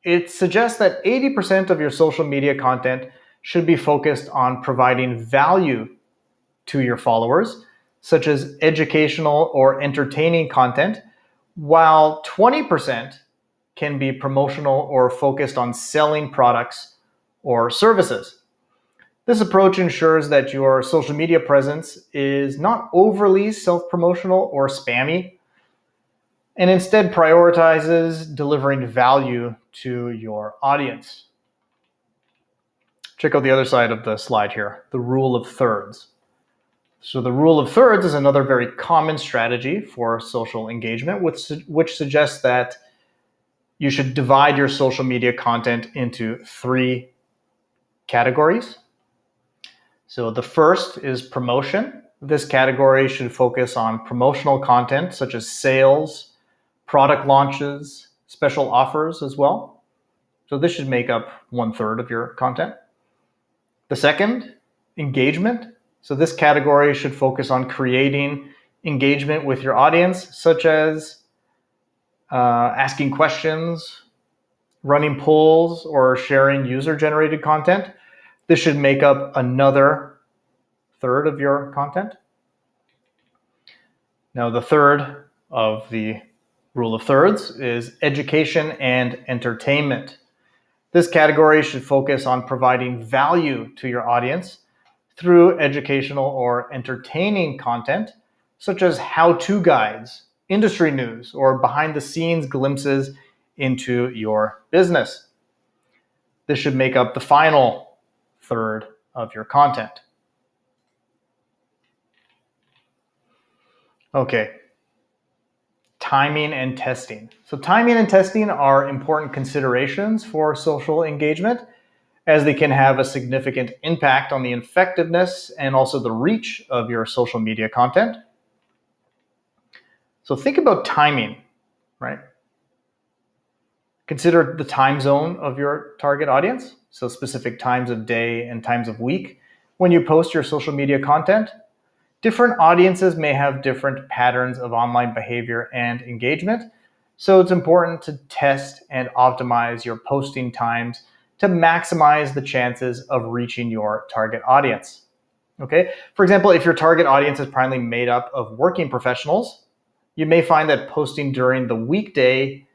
Speaker 1: It suggests that 80% of your social media content should be focused on providing value to your followers, such as educational or entertaining content, while 20% can be promotional or focused on selling products or services. This approach ensures that your social media presence is not overly self-promotional or spammy, and instead prioritizes delivering value to your audience. Check out the other side of the slide here, the rule of thirds. So the rule of thirds is another very common strategy for social engagement, which suggests that you should divide your social media content into 3 categories. So the first is promotion. This category should focus on promotional content such as sales, product launches, special offers as well. So this should make up 1/3 of your content. The second, engagement. So this category should focus on creating engagement with your audience, such as asking questions, running polls, or sharing user-generated content. This should make up another third of your content. Now, the third of the rule of thirds is education and entertainment. This category should focus on providing value to your audience through educational or entertaining content, such as how-to guides, industry news, or behind-the-scenes glimpses into your business. This should make up the final third of your content. Okay, timing and testing. So timing and testing are important considerations for social engagement, as they can have a significant impact on the effectiveness and also the reach of your social media content. So think about timing, right? Consider the time zone of your target audience, so specific times of day and times of week when you post your social media content. Different audiences may have different patterns of online behavior and engagement, so it's important to test and optimize your posting times to maximize the chances of reaching your target audience. Okay? For example, if your target audience is primarily made up of working professionals, you may find that posting during the weekday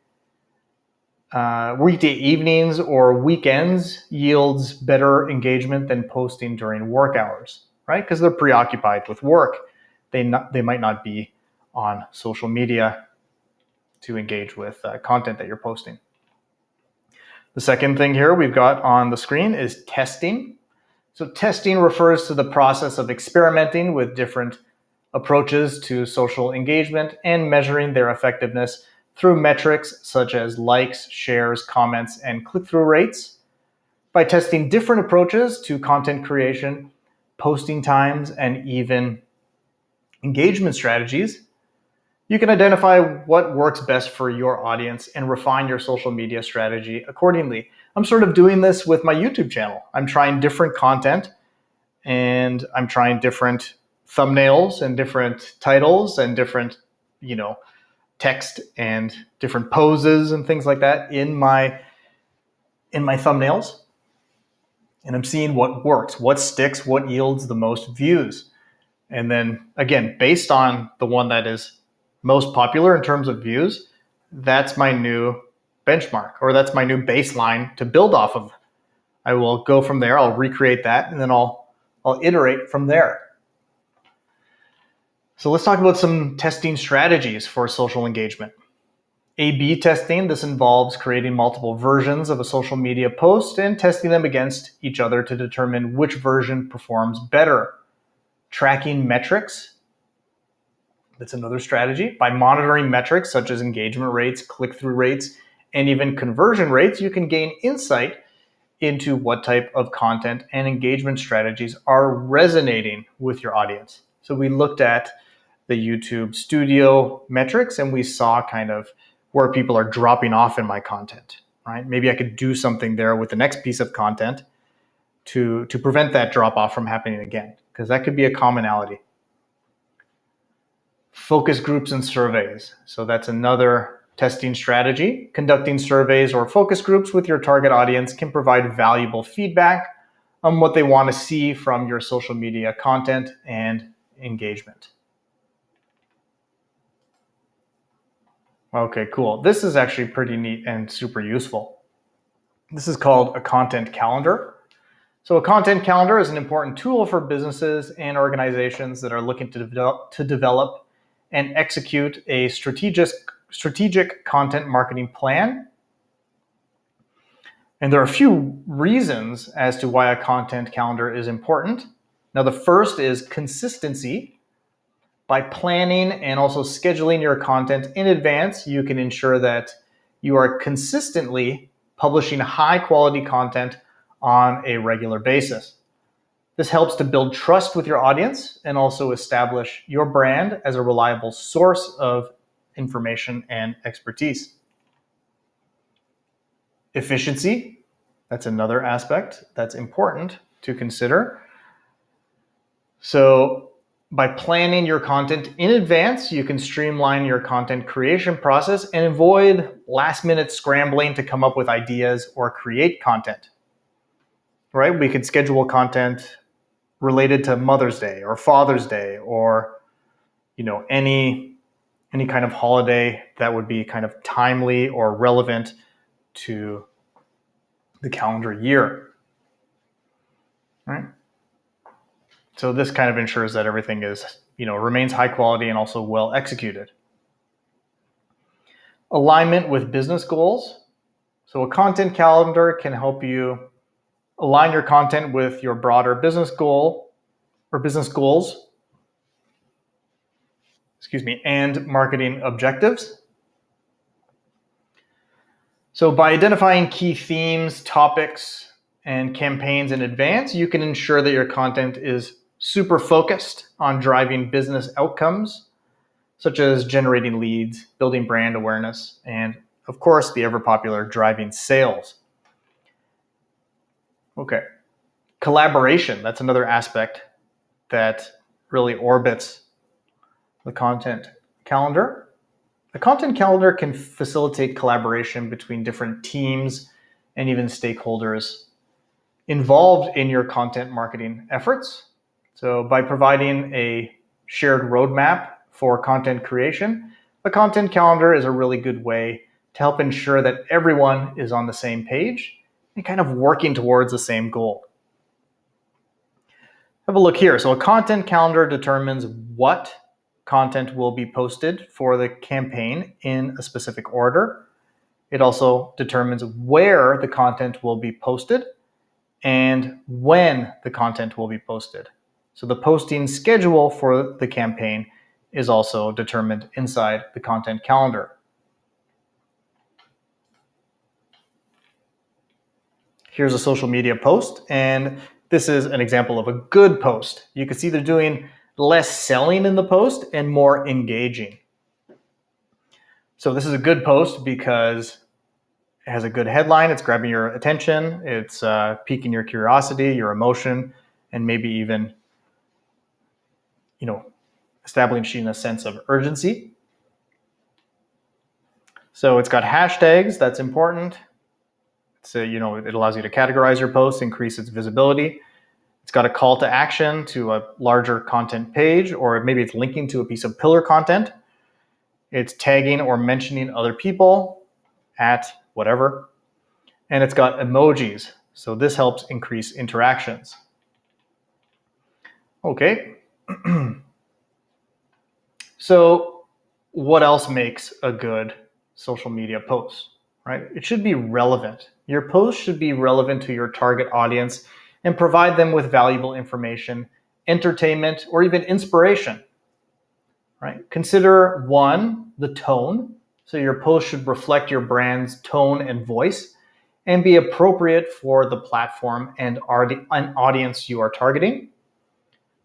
Speaker 1: evenings or weekends yields better engagement than posting during work hours, right? Because they're preoccupied with work. They might not be on social media to engage with content that you're posting. The second thing here we've got on the screen is testing. So testing refers to the process of experimenting with different approaches to social engagement and measuring their effectiveness through metrics such as likes, shares, comments, and click-through rates. By testing different approaches to content creation, posting times, and even engagement strategies, you can identify what works best for your audience and refine your social media strategy accordingly. I'm sort of doing this with my YouTube channel. I'm trying different content, and I'm trying different thumbnails and different titles and different, text and different poses and things like that in my thumbnails. And I'm seeing what works, what sticks, what yields the most views. And then again, based on the one that is most popular in terms of views, that's my new benchmark, or that's my new baseline to build off of. I will go from there, I'll recreate that, and then I'll iterate from there. So let's talk about some testing strategies for social engagement. A/B testing, this involves creating multiple versions of a social media post and testing them against each other to determine which version performs better. Tracking metrics, that's another strategy. By monitoring metrics such as engagement rates, click-through rates, and even conversion rates, you can gain insight into what type of content and engagement strategies are resonating with your audience. So we looked at the YouTube Studio metrics, and we saw kind of where people are dropping off in my content, right? Maybe I could do something there with the next piece of content to prevent that drop off from happening again, because that could be a commonality. Focus groups and surveys. So that's another testing strategy. Conducting surveys or focus groups with your target audience can provide valuable feedback on what they want to see from your social media content and engagement. Okay, cool. This is actually pretty neat and super useful. This is called a content calendar. So a content calendar is an important tool for businesses and organizations that are looking to develop and execute a strategic content marketing plan. And there are a few reasons as to why a content calendar is important. Now, the first is consistency. By planning and also scheduling your content in advance, you can ensure that you are consistently publishing high quality content on a regular basis. This helps to build trust with your audience and also establish your brand as a reliable source of information and expertise. Efficiency, that's another aspect that's important to consider. So by planning your content in advance, you can streamline your content creation process and avoid last-minute scrambling to come up with ideas or create content. Right? We could schedule content related to Mother's Day or Father's Day or any kind of holiday that would be kind of timely or relevant to the calendar year. Right? So this kind of ensures that everything is, remains high quality and also well executed. Alignment with business goals. So a content calendar can help you align your content with your broader business goal or business goals, and marketing objectives. So by identifying key themes, topics, and campaigns in advance, you can ensure that your content is super focused on driving business outcomes, such as generating leads, building brand awareness, and of course, the ever popular driving sales. Okay. Collaboration, that's another aspect that really orbits the content calendar. The content calendar can facilitate collaboration between different teams and even stakeholders involved in your content marketing efforts. So by providing a shared roadmap for content creation, a content calendar is a really good way to help ensure that everyone is on the same page and kind of working towards the same goal. Have a look here. So a content calendar determines what content will be posted for the campaign in a specific order. It also determines where the content will be posted and when the content will be posted. So the posting schedule for the campaign is also determined inside the content calendar. Here's a social media post, and this is an example of a good post. You can see they're doing less selling in the post and more engaging. So this is a good post because it has a good headline, it's grabbing your attention, it's piquing your curiosity, your emotion, and maybe even, establishing a sense of urgency. So it's got hashtags, that's important. So, it allows you to categorize your posts, increase its visibility. It's got a call to action to a larger content page, or maybe it's linking to a piece of pillar content. It's tagging or mentioning other people at whatever. And it's got emojis. So this helps increase interactions. Okay. So what else makes a good social media post, right? It should be relevant. Your post should be relevant to your target audience and provide them with valuable information, entertainment, or even inspiration, right? Consider one, the tone. So your post should reflect your brand's tone and voice and be appropriate for the platform and an audience you are targeting.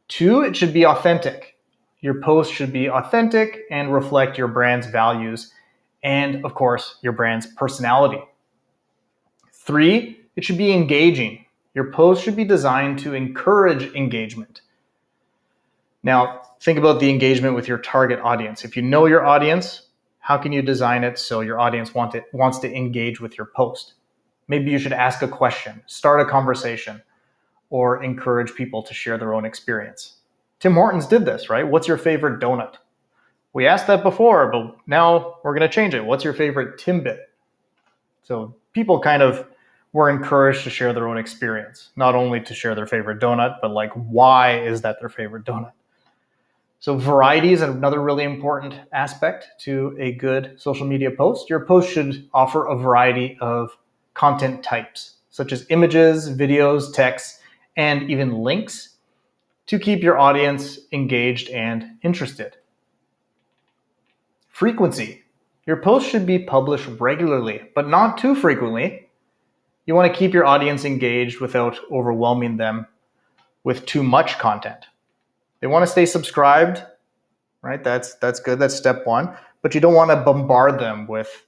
Speaker 1: Two, it should be authentic. Your post should be authentic and reflect your brand's values and, of course, your brand's personality. Three, it should be engaging. Your post should be designed to encourage engagement. Now, think about the engagement with your target audience. If you know your audience, how can you design it so your audience wants to engage with your post? Maybe you should ask a question, start a conversation, or encourage people to share their own experience. Tim Hortons did this, right? What's your favorite donut? We asked that before, but now we're going to change it. What's your favorite Timbit? So people kind of were encouraged to share their own experience, not only to share their favorite donut, but like, why is that their favorite donut? So variety is another really important aspect to a good social media post. Your post should offer a variety of content types, such as images, videos, text, and even links to keep your audience engaged and interested. Frequency. Your post should be published regularly, but not too frequently. You want to keep your audience engaged without overwhelming them with too much content. They want to stay subscribed, right? That's good. That's step one. But you don't want to bombard them with,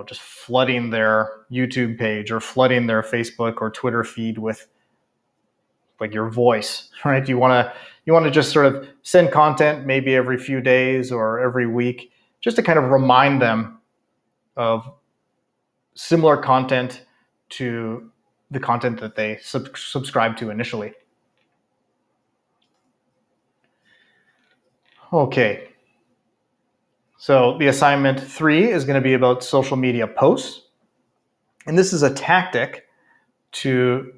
Speaker 1: just flooding their YouTube page or flooding their Facebook or Twitter feed with like your voice, right? You want to just sort of send content maybe every few days or every week, just to kind of remind them of similar content to the content that they subscribe to initially. Okay. So the assignment 3 is going to be about social media posts. And this is a tactic to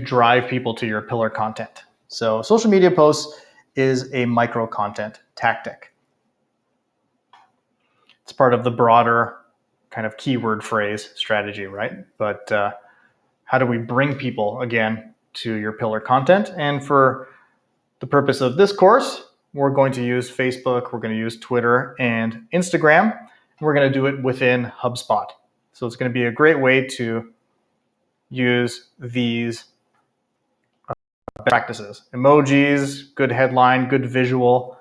Speaker 1: drive people to your pillar content. So social media posts is a micro content tactic. It's part of the broader kind of keyword phrase strategy, right? But how do we bring people, again, to your pillar content? And for the purpose of this course, we're going to use Facebook, we're going to use Twitter and Instagram, and we're going to do it within HubSpot. So it's going to be a great way to use these practices. Emojis, good headline, good visual,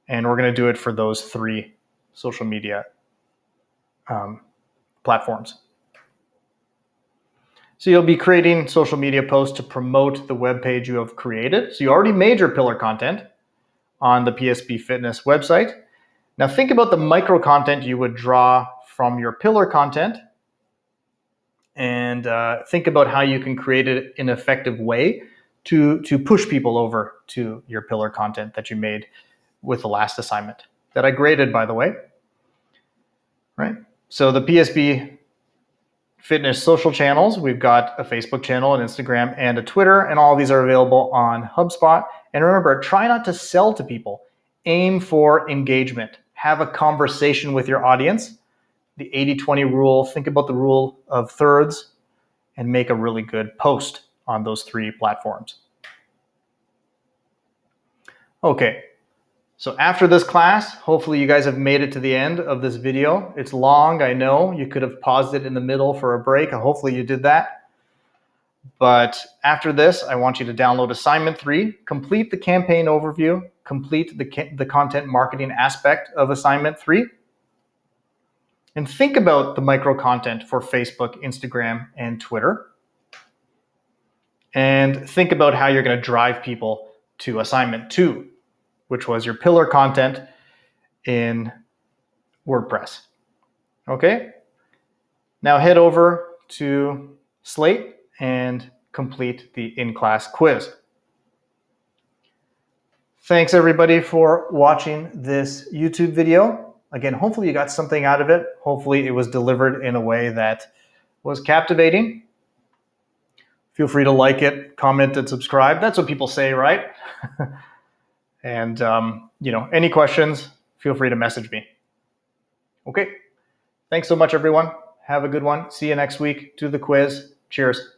Speaker 1: and we're going to do it for those 3 social media platforms. So you'll be creating social media posts to promote the web page you have created. So you already made your pillar content on the PSP Fitness website. Now think about the micro content you would draw from your pillar content, and think about how you can create it in an effective way to push people over to your pillar content that you made with the last assignment that I graded, by the way. Right? So the PSP Fitness social channels, we've got a Facebook channel, an Instagram, and a Twitter, and all of these are available on HubSpot. And remember, try not to sell to people. Aim for engagement. Have a conversation with your audience. The 80-20 rule, think about the rule of thirds, and make a really good post on those 3 platforms. Okay, so after this class, hopefully you guys have made it to the end of this video. It's long, I know. You could have paused it in the middle for a break. Hopefully you did that. But after this, I want you to download assignment 3, complete the campaign overview, complete the content marketing aspect of assignment 3, and think about the micro content for Facebook, Instagram, and Twitter. And think about how you're going to drive people to assignment 2, which was your pillar content in WordPress. Okay? Now head over to Slate and complete the in-class quiz. Thanks everybody for watching this YouTube video. Again, hopefully you got something out of it. Hopefully it was delivered in a way that was captivating. Feel free to like it, comment, and subscribe. That's what people say, right? And any questions, feel free to message me. Okay. Thanks so much, everyone. Have a good one. See you next week. Do the quiz. Cheers.